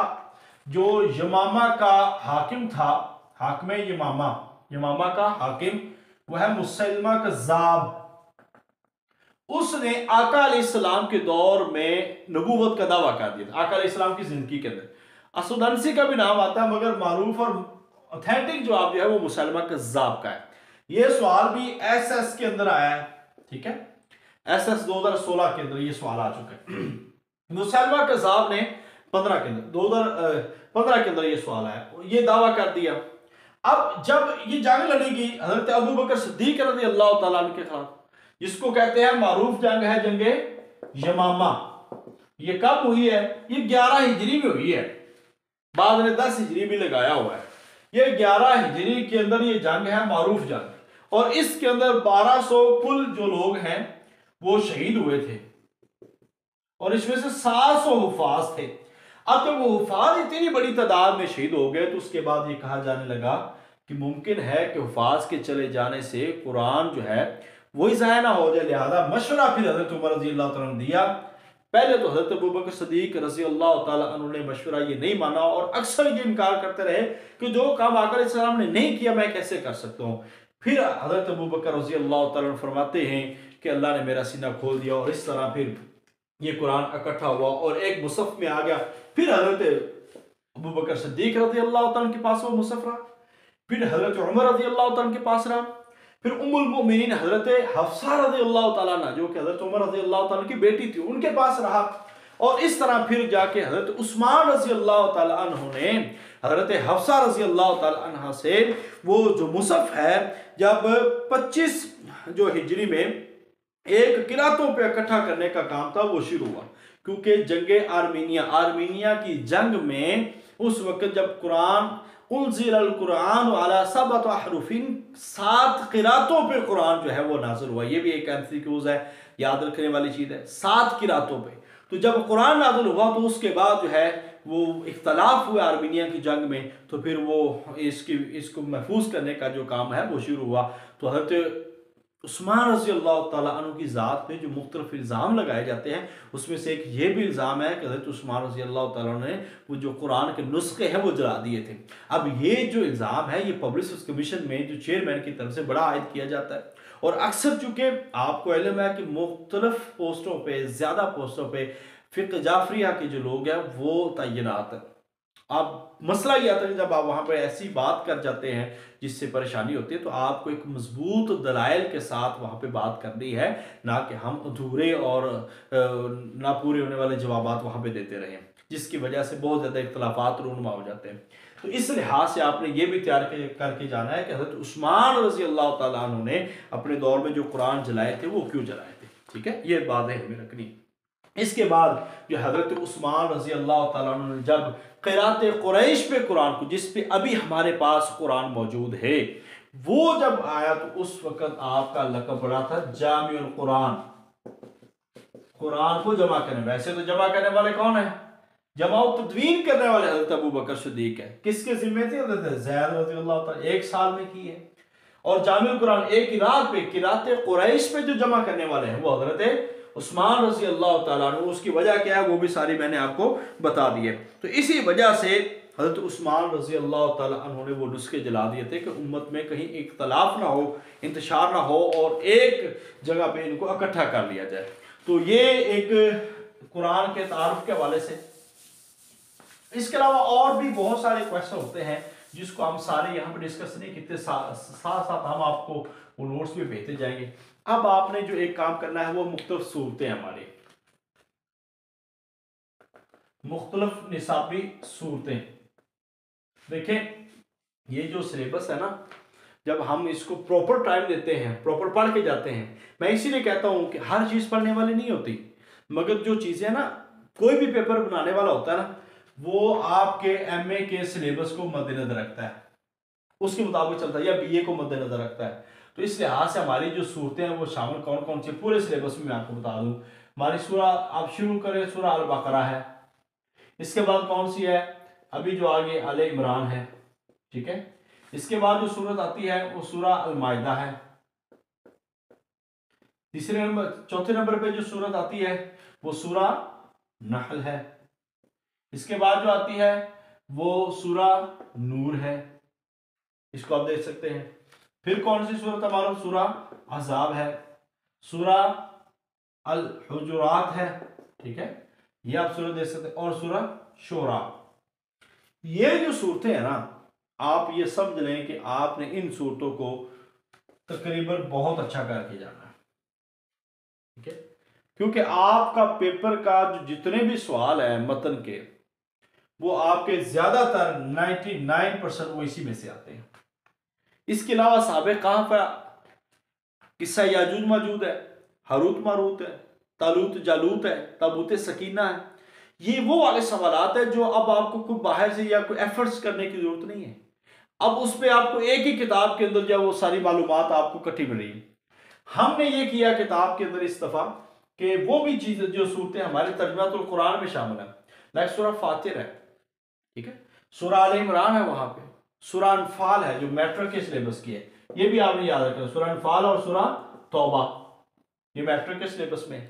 जो यमामा का हाकिम था, हाकिम यमामा, यमामा का हाकिम वह है मुसैलमा कज़्ज़ाब। उसने आका अलैहिस्सलाम के दौर में नबूवत का दावा कर दिया था, आका अलैहिस्सलाम की जिंदगी के अंदर। असुदनसी का भी नाम आता है, मगर मारूफ और ऑथेंटिक जवाब जो है वो मुसैलमा कज़्ज़ाब का है। ये सवाल भी एसएस के अंदर आया है, ठीक है, एसएस 2016 के अंदर ये सवाल आ चुका है। मुसैलमा कज़्ज़ाब ने 15 के अंदर 2015 के अंदर ये सवाल आया, ये दावा कर दिया। अब जब ये जंग लड़ी गई हजरत अबू बकर सिद्दीक रज़ी अल्लाह ताला अन्हु के खिलाफ, जिसको कहते हैं मारूफ जंग है जंगे यमामा, ये कब हुई है? ये 11 हिजरी में हुई है, बाद में 10 हिजरी भी लगाया हुआ है। ये 11 हिजरी के अंदर ये जंग है, मारूफ जंग, और इसके अंदर 1200 कुल जो लोग हैं वो शहीद हुए थे, और इसमें से 700 हुफाज थे। अब जब वो हुफाज इतनी बड़ी तादाद में शहीद हो गए तो उसके बाद ये कहा जाने लगा कि मुमकिन है कि हुफाज के चले जाने से कुरान जो है वही ज़ाया ना हो जाए। लिहाजा मशवरा फिर हजरत उमर रज़ी अल्लाह तआला ने दिया। पहले तो हजरत अबू बकर सिद्दीक रज़ी अल्लाह तआला अन्हु ने मशवरा ये नहीं माना, और अक्सर ये इनकार करते रहे कि जो काम आका अलैहिस्सलाम ने नहीं किया मैं कैसे कर सकता हूँ। फिर हजरत अबू बकर रज़ी अल्लाह तआला फरमाते हैं कि अल्लाह ने मेरा सीना खोल दिया, और इस तरह फिर ये कुरान इकट्ठा हुआ और एक मुसहफ में आ गया। फिर हजरत अबू बकर सिद्दीक रज़ी अल्लाह तआला के पास वो मुसहफ रहा, फिर हजरत उमर रज़ी अल्लाह तआला के पास रहा, फिर उम्मुल मोमिनीन हजरत हफ्सा रज़ी अल्लाह तआला अन्हा जो कि हजरत उमर रज़ी अल्लाह तआला की बेटी थी उनके पास रहा, और इस तरह फिर जाके हजरत उस्मान रज़ी अल्लाह तआला अन्हु ने हजरत हफ्सा रज़ी अल्लाह तआला अन्हा से वो जो मुसहफ है जब 25 जो हिजरी में एक किरातों पे इकट्ठा करने का काम था वो शुरू हुआ, क्योंकि जंग आर्मीनिया की जंग में उस वक्त जब कुरान उनज़िलल कुरान अला सबअत अहरुफिन 7 किरातों पे कुरान जो है वो नाज़िल हुआ। ये भी एक एमसीक्यूज है, याद रखने वाली चीज़ है, 7 किरातों पे। तो जब कुरान नाज़िल हुआ तो उसके बाद जो है वो इख्तलाफ हुए आर्मीनिया की जंग में, तो फिर वो इसको महफूज करने का जो काम है वो शुरू हुआ। तो हज़रत उस्मान रज़ी अल्लाह ताला अन्हु की ज़ात पे जो मुख्तलिफ इल्ज़ाम लगाए जाते हैं, उसमें से एक ये भी इल्ज़ाम है कि हज़रत उस्मान रज़ी अल्लाह ताला ने वो जो कुरान के नुस्खे हैं वो जला दिए थे। अब ये जो इल्ज़ाम है ये पब्लिसिटी कमीशन में जो चेयरमैन की तरफ से बड़ा आयद किया जाता है, और अक्सर चूँकि आपको इल्म है कि मुख्तलिफ पोस्टों पर, ज़्यादा पोस्टों पर फ़िक़्ह जाफ़रिया के जो लोग हैं वो तैनात है। अब मसला यह आता है जब आप वहाँ पर ऐसी बात कर जाते हैं जिससे परेशानी होती है, तो आपको एक मजबूत दलाइल के साथ वहाँ पे बात करनी है, ना कि हम अधूरे और ना पूरे होने वाले जवाबात वहाँ पे देते रहें, जिसकी वजह से बहुत ज़्यादा इख्तलाफात रूनुमा हो जाते हैं। तो इस लिहाज से आपने ये भी तैयार करके जाना है कि हज़रत उस्मान रज़ी अल्लाह ताला अन्हु ने अपने दौर में जो कुरान जलाए थे वो क्यों जलाए थे। ठीक है, ये बात है हमें रखनी। इसके बाद जो हज़रत उस्मान रज़ी अल्लाह ताला अन्हु ने जब क़िरात कुरैश पे कुरान को, जिस पे अभी हमारे पास कुरान मौजूद है, वो जब आया तो उस वक्त आपका लक़ब बड़ा था जामिउल कुरान, कुरान को जमा करने। वैसे तो जमा करने वाले कौन है? जमा तदवीन करने वाले हज़रत अबू बकर सिद्दीक़ है। किसके ज़िम्मे थी? हज़रत ज़ैद रज़ी अल्लाह ताला, 1 साल में की है। और जामिउल कुरान एक ही रात पे क़िरात कुरैश पे जो जमा करने वाले हैं वो हज़रत उस्मान रज़ी अल्लाह ताला अन्हु। उसकी वजह क्या है वो भी सारी मैंने आपको बता दी है। तो इसी वजह से हज़रत उस्मान रज़ी अल्लाह ताला अन्हु ने वो नुस्खे जला दिए थे कि उम्मत में कहीं इख्तलाफ ना हो, इंतशार ना हो, और एक जगह पे इनको इकट्ठा कर लिया जाए। तो ये एक कुरान के तारुफ के हवाले से। इसके अलावा और भी बहुत सारे क्वेश्चन होते हैं जिसको हम सारे यहाँ पे डिस्कस नहीं करते, साथ साथ हम आपको वो नोट्स भी भेजते जाएंगे। अब आपने जो एक काम करना है वो मुख्तलिफ सूरतें, हमारे मुख्तलिफ निसाबी सूरतें देखें। ये जो सिलेबस है ना, जब हम इसको प्रॉपर टाइम देते हैं, प्रॉपर पढ़ के जाते हैं, मैं इसीलिए कहता हूँ कि हर चीज़ पढ़ने वाली नहीं होती, मगर जो चीज़ें ना, कोई भी पेपर बनाने वाला होता है ना, वो आपके एमए के सिलेबस को मद्देनजर रखता है, उसके मुताबिक चलता है, या बीए को मद्देनजर रखता है। तो इस लिहाज से हमारी जो सूरतें हैं वो शामिल कौन कौन सी पूरे सिलेबस में मैं आपको बता दूं। हमारी सूरा, आप शुरू करें, सूरा अल बकरा है। इसके बाद कौन सी है? अभी जो आगे आले इमरान है। ठीक है, इसके बाद जो सूरत आती है वो सूरा अल माइदा है। तीसरे नंबर, चौथे नंबर पे जो सूरत आती है वो सूरा नहल है। इसके बाद जो आती है वो सूरा नूर है, इसको आप देख सकते हैं। फिर कौन सी सूरत हमारा? सूरा अहज़ाब है, सूरा अल हुजुरात है। ठीक है, ये आप सूरत देख सकते हैं, और सूरा शोरा। ये जो सूरतें हैं ना, आप ये समझ लें कि आपने इन सूरतों को तकरीबन बहुत अच्छा करके जाना है। ठीक है, क्योंकि आपका पेपर का जो जितने भी सवाल है मतन के, वो आपके ज्यादातर 99% वो इसी में से आते हैं। इसके अलावा साहब कहफ है, किस्सा याजूज मौजूद है, हरूत मारूत है, तालूत जालूत है, ताबूत सकीना है। ये वो वाले सवालात है जो अब आपको कोई बाहर से या कोई एफर्ट्स करने की जरूरत नहीं है। अब उस पर आपको एक ही किताब के अंदर जो वो सारी मालूमात आपको इकट्ठी मिल रही है। हमने ये किया किताब के अंदर इस दफा कि वो भी चीजें जो सूरतें हमारे तर्जुमातुल कुरान में शामिल है, लाइक सूरा फातिर है, ठीक है, सूरा आल इमरान है, वहां पे सूरा अनफाल है जो मैट्रिक के सिलेबस की है, ये भी आपने याद रखना। सूरा अनफाल और सूरा तौबा ये मैट्रिक के सिलेबस में,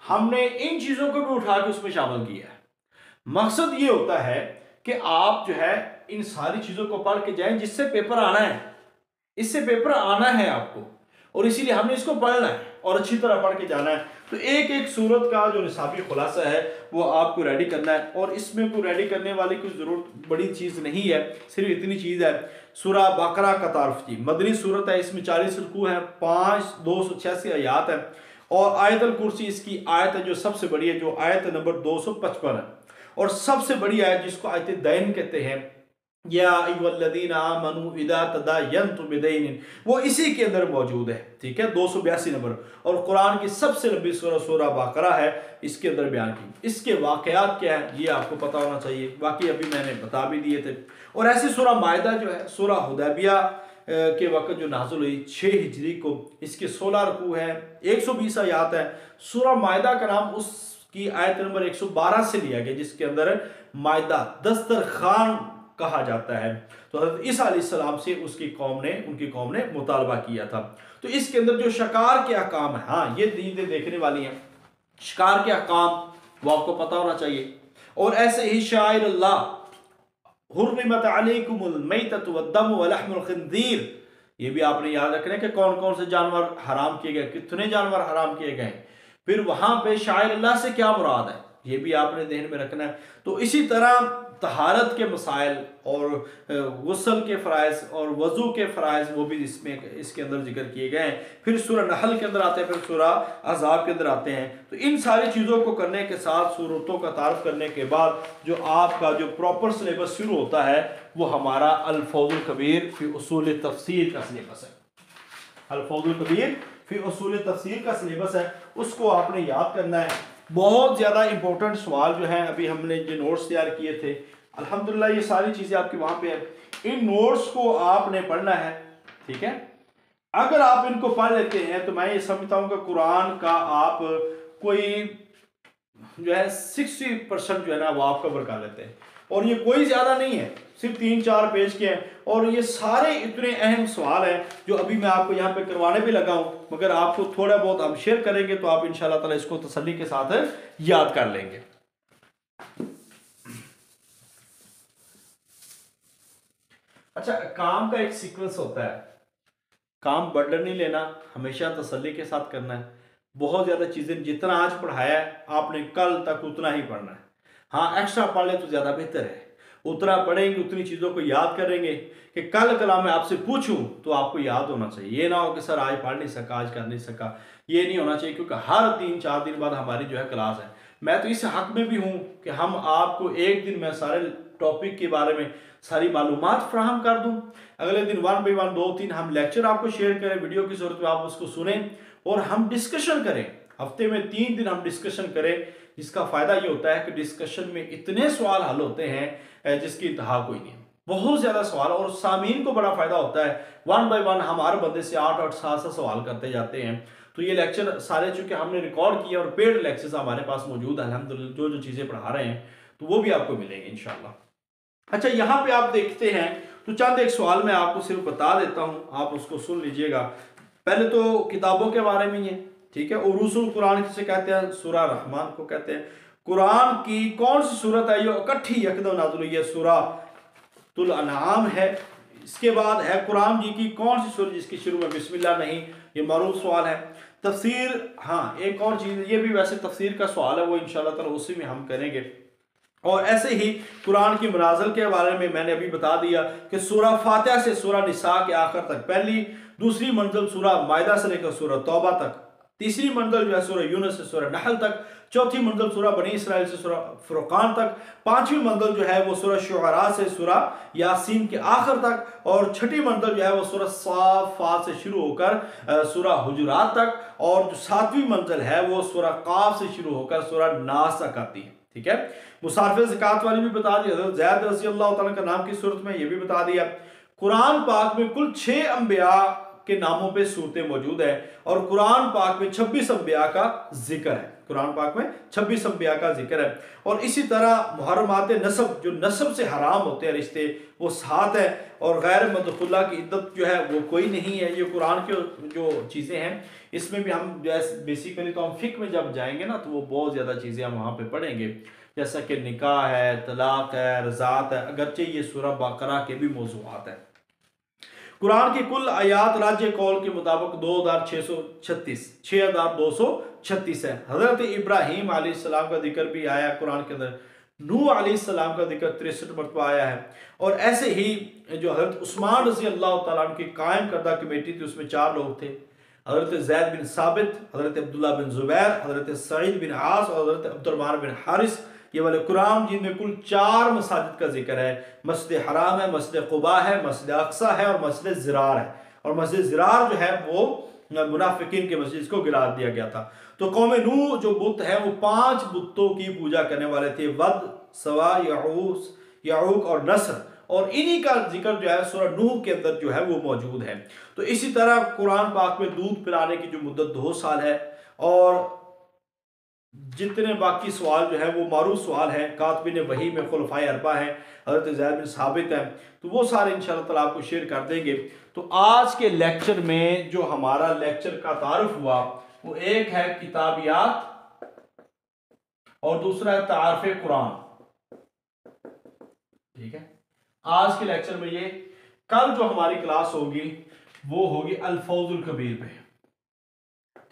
हमने इन चीजों को भी उठा के उसमें शामिल किया है। मकसद ये होता है कि आप जो है इन सारी चीजों को पढ़ के जाएं जिससे पेपर आना है, इससे पेपर आना है आपको, और इसीलिए हमने इसको पढ़ना है और अच्छी तरह पढ़ के जाना है। तो एक एक सूरत का जो निसाबी खुलासा है वो आपको रेडी करना है, और इसमें कोई रेडी करने वाली कोई जरूरत बड़ी चीज़ नहीं है, सिर्फ इतनी चीज़ है। सूरा बकरा का तारुफ जी, मदनी सूरत है, इसमें 40 रुकू हैं, 286 आयात है, और आयतुल कुर्सी इसकी आयत है जो सबसे बड़ी है, जो आयत नंबर 255 है, और सबसे बड़ी आयत जिसको आयत दैन कहते हैं या अय्युहल्लज़ीना आमनू इज़ा तदायनतुम बिदैनिन, वो इसी के अंदर मौजूद है। ठीक है, 282 नंबर। और कुरान की सबसे लंबी सूरह सूरह बकरा है, इसके अंदर बयान की। इसके वाक़यात क्या है ये आपको पता होना चाहिए, बाकी अभी मैंने बता भी दिए थे। और ऐसी सूरह माइदा जो है सूरह हुदैबिया के वक्त जो नाज़िल हुई 6 हिजरी को, इसके 16 रुकू है, 120 आयात है। सूरह माइदा का नाम उसकी आयत नंबर 112 से लिया गया, जिसके अंदर माइदा दस्तरखान कहा जाता है। तो हज़रत ईसा अलैहिस्सलाम से उनकी कौम ने मुतालबा किया था। तो इसके अंदर जो शिकार के अहकाम है, हाँ ये चीज़ें देखने वाली हैं, शिकार के अहकाम वो आपको पता होना चाहिए। और ऐसे ही शाइर अल्लाह, हुर्रिमत अलैकुमुल मैततु वद्दमु वलहमुल खिंज़ीर, ये भी आपने याद रखना है कि कौन कौन से जानवर हराम किए गए, कितने जानवर हराम किए गए। फिर वहां पे शाइर अल्लाह से क्या मुराद है ये भी आपने ध्यान में रखना है। तो इसी तरह तहारत के मसाइल और गुस्ल के फ़राइज़ और वज़ू के फ़राइज़ वो भी इसके अंदर जिक्र किए गए हैं। फिर सूरह नहल के अंदर आते हैं, फिर सूरह अहज़ाब के अंदर आते हैं। तो इन सारी चीज़ों को करने के साथ, सूरतों का तारुफ करने के बाद जो आपका जो प्रॉपर सिलेबस शुरू होता है वो हमारा अल-फौज़ुल कबीर फ़ी उसूल तफ़सीर का सिलेबस है। अल-फौज़ुल कबीर फ़ी उसूल तफ़सीर का सिलेबस है, उसको आपने याद करना है। बहुत ज़्यादा इंपॉर्टेंट सवाल जो हैं, अभी हमने जो नोट्स तैयार किए थे, अल्हम्दुलिल्लाह ये सारी चीज़ें आपकी वहाँ पे हैं। इन नोट्स को आपने पढ़ना है, ठीक है। अगर आप इनको पढ़ लेते हैं तो मैं ये समझता हूँ कि कुरान का आप कोई जो है 60% जो है ना वो आप कवर कर लेते हैं। और ये कोई ज़्यादा नहीं है, सिर्फ 3-4 पेज के हैं। और ये सारे इतने अहम सवाल हैं जो अभी मैं आपको यहाँ पे करवाने भी लगा हूँ, मगर आपको थोड़ा बहुत हम शेयर करेंगे तो आप इंशाल्लाह ताला इसको तसल्ली के साथ याद कर लेंगे। अच्छा, काम का एक सीक्वेंस होता है, काम बर्डन नहीं लेना, हमेशा तसल्ली के साथ करना है। बहुत ज़्यादा चीज़ें जितना आज पढ़ाया है आपने कल तक उतना ही पढ़ना है। हाँ, एक्स्ट्रा पढ़ ले तो ज़्यादा बेहतर है, उतना पढ़ेंगे उतनी चीज़ों को याद करेंगे कि कल मैं आपसे पूछूं तो आपको याद होना चाहिए। ये ना हो कि सर आज पढ़ नहीं सका, आज कर नहीं सका, ये नहीं होना चाहिए। क्योंकि हर 3-4 दिन बाद हमारी जो है क्लास है। मैं तो इस हक में भी हूँ कि हम आपको एक दिन में सारे टॉपिक के बारे में सारी मालूमात फ्राहम कर दूँ। अगले दिन 1 by 1 2-3 हम लेक्चर आपको शेयर करें, वीडियो की सूरत में आप उसको सुने और हम डिस्कशन करें। हफ्ते में 3 दिन हम डिस्कशन करें, जिसका फ़ायदा ये होता है कि डिस्कशन में इतने सवाल हल होते हैं जिसकी इंतहा कोई नहीं है। बहुत ज़्यादा सवाल, और सामीन को बड़ा फ़ायदा होता है। 1 by 1 हम हर बंदे से 8-8 7 सवाल करते जाते हैं। तो ये लेक्चर सारे चूँकि हमने रिकॉर्ड किए और पेड लेक्चर्स हमारे पास मौजूद है अल्हम्दुलिल्लाह, जो चीज़ें पढ़ा रहे हैं तो वो भी आपको मिलेंगे इंशाल्लाह। अच्छा, यहाँ पे आप देखते हैं तो चंद एक सवाल मैं आपको सिर्फ बता देता हूँ, आप उसको सुन लीजिएगा। पहले तो किताबों के बारे में ही, ठीक है। उरूसुल कुरान किसे कहते हैं? सूरह रहमान को कहते हैं। कुरान की कौन सी सूरत है जो इकट्ठी यकदम नाज़िल हुई है? सूरह अनआम है। इसके बाद है कुरान जी की कौन सी सूरत जिसकी शुरू में बिस्मिल्लाह नहीं? ये मारूफ सवाल है। तफसीर, हाँ एक और चीज़, ये भी वैसे तफसीर का सवाल है, वो इंशाल्लाह ताला उसी में हम करेंगे। और ऐसे ही कुरान की मनाज़िल के बारे में मैंने अभी बता दिया कि सूरह फातिहा से सूरह निसा के आखिर तक पहली, दूसरी मंजिल सूरह माइदा से लेकर सूरह तौबा तक, तीसरी मंजिल जो है सूरह यूनुस से सूरह नहल तक, चौथी मंजिल सूरह बनी इसराइल से सूरह फुरकान तक, पांचवी मंजिल जो है वो सूरह शुअरा से सूरह यासीन के आखिर तक, और छठी मंजिल जो है वो सूरह साफ़ात से शुरू होकर सूरह हुजुरात तक, और जो सातवीं मंजिल है वो सूरह काफ से शुरू होकर सूरह नास तक आती है, ठीक है। मुसारफ़े ज़कात वाली भी बता दी, हज़रत ज़ैद रज़ी अल्लाह तआला का नाम की सूरत में ये भी बता दिया। कुरान पाक में कुल 6 अंबिया के नामों पे सूरतें मौजूद है, और कुरान पाक में 26 अंबिया का जिक्र है। कुरान पाक में 26 अंबिया का जिक्र है। और इसी तरह मुहर्रमात नसब, जो नसब से हराम होते हैं रिश्ते, वो 7 है। और गैर मदखुल्ला की इद्दत जो है वो कोई नहीं है। ये कुरान की जो चीज़ें हैं, इसमें भी हम जैसे बेसिकली तो हम फ़िक्र में जब जाएंगे ना तो वो बहुत ज़्यादा चीज़ें हम वहाँ पे पढ़ेंगे, जैसा कि निकाह है, तलाक है, रज़ात है, अगरचे ये सूरह बकरा के भी मौज़ूआत है। कुरान की कुल आयात राज्य कौल के मुताबिक 6236 है। हज़रत इब्राहीम अलैहिस्सलाम का जिक्र भी आया कुरान के अंदर, नूह अलैहिस्सलाम का जिक्र 63 मरतबा आया है। और ऐसे ही जो हज़रत उस्मान रज़ी अल्लाह तआला अन्हु की कायम करदा कमेटी थी, उसमें 4 लोग थे, हज़रत ज़ैद बिन साबित, हज़रत अब्दुल्लाह बिन ज़ुबैर, हज़रत सईद बिन आस और हज़रत अब्दुर्रहमान बिन हारिस। ये वाले कुरान जिनमें कुल 4 मसाजिद का जिक्र है। मस्जिद हराम है, मस्जिद कुबा है, मस्जिद अक्सा है और मस्जिद ज़िरार है। और मस्जिद ज़िरार जो है वो मुनाफिकीन के मस्जिद को गिरा दिया गया था। तो कौम नूह जो बुत है वो 5 बुतों की पूजा करने वाले थे, वद, सवा, यऊस, याऊक और नस्र, और इन्हीं का जिक्र जो है सूरह नूह के अंदर जो है वो मौजूद है। तो इसी तरह कुरान पाक में दूध पिलाने की जो मुद्दत 2 साल है, और जितने बाकी सवाल जो है वो मारूफ सवाल है, कातबिन वही में खुलफाए अरबा है, हज़रत ज़ैद बिन साबित है, तो वो सारे इंशाअल्लाह ताला आपको शेयर कर देंगे। तो आज के लेक्चर में जो हमारा लेक्चर का तारुफ हुआ वो एक है किताबियात और दूसरा है तारुफ कुरान। ठीक है, आज के लेक्चर में ये। कल जो हमारी क्लास होगी वो होगी अल्फौजुल कबीर पे।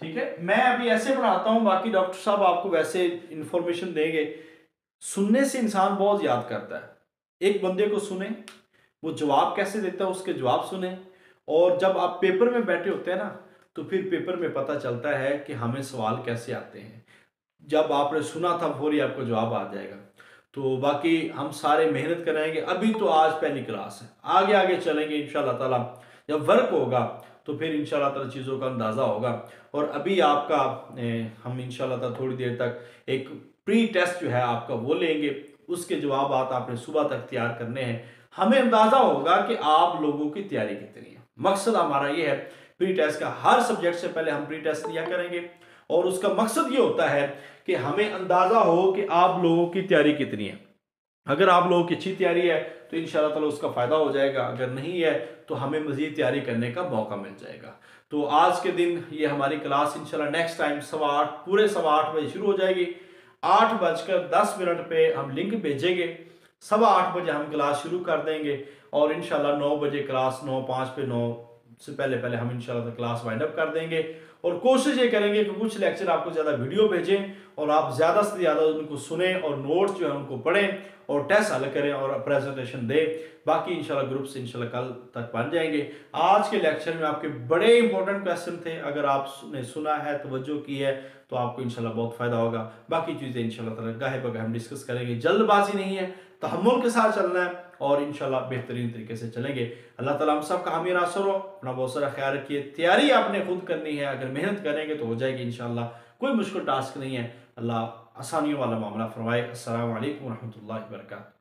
ठीक है, मैं अभी ऐसे पढ़ाता हूं, बाकी डॉक्टर साहब आपको वैसे इंफॉर्मेशन देंगे। सुनने से इंसान बहुत याद करता है। एक बंदे को सुने, वो जवाब कैसे देता है उसके जवाब सुने, और जब आप पेपर में बैठे होते हैं ना तो फिर पेपर में पता चलता है कि हमें सवाल कैसे आते हैं। जब आपने सुना था फौरी आपको जवाब आ जाएगा। तो बाकी हम सारे मेहनत करेंगे। अभी तो आज पहली क्लास है, आगे आगे चलेंगे इंशाल्लाह ताला। जब वर्क होगा तो फिर इंशाल्लाह ताला चीज़ों का अंदाज़ा होगा। और अभी आपका हम इंशाल्लाह ताला थोड़ी देर तक एक प्री टेस्ट जो है आपका वो लेंगे, उसके जवाब आपने सुबह तक तैयार करने हैं। हमें अंदाज़ा होगा कि आप लोगों की तैयारी कितनी है। मकसद हमारा ये है प्री टेस्ट का, हर सब्जेक्ट से पहले हम प्री टेस्ट लिया करेंगे, और उसका मकसद ये होता है कि हमें अंदाज़ा हो कि आप लोगों की तैयारी कितनी है। अगर आप लोगों की अच्छी तैयारी है तो इंशाल्लाह ताला उसका फ़ायदा हो जाएगा, अगर नहीं है तो हमें मज़ीद तैयारी करने का मौका मिल जाएगा। तो आज के दिन ये हमारी क्लास इंशाल्लाह नेक्स्ट टाइम 8:15 पूरे 8:15 बजे शुरू हो जाएगी। 8:10 पे हम लिंक भेजेंगे, 8:15 बजे हम क्लास शुरू कर देंगे, और इंशाल्लाह 9 बजे क्लास 9:05 पे 9 से पहले हम इंशाल्लाह क्लास वाइंड अप कर देंगे। और कोशिश ये करेंगे कि कुछ लेक्चर आपको ज़्यादा वीडियो भेजें और आप ज़्यादा से ज़्यादा उनको सुने और नोट्स जो है उनको पढ़ें और टेस्ट हल करें और प्रेजेंटेशन दें। बाकी इंशाल्लाह ग्रुप से इंशाल्लाह कल तक बन जाएंगे। आज के लेक्चर में आपके बड़े इंपॉर्टेंट क्वेश्चन थे, अगर आपने सुना है, तवज्जो की है, तो आपको इंशाल्लाह बहुत फ़ायदा होगा। बाकी चीज़ें इंशाल्लाह ताला गाहे बगाहे हम डिस्कस करेंगे। जल्दबाजी नहीं है, तहम्मुल के साथ चलना है और इंशाल्लाह बेहतरीन तरीके से चलेंगे। अल्लाह ताला हम सब का हामी नासर हो। अपना बहुत सारा ख्याल रखिए। तैयारी आपने खुद करनी है, अगर मेहनत करेंगे तो हो जाएगी इंशाल्लाह। कोई मुश्किल टास्क नहीं है। अल्लाह आसानियों वाला मामला फरमाए। अस्सलामु अलैकुम व रहमतुल्लाहि व बरकातहू।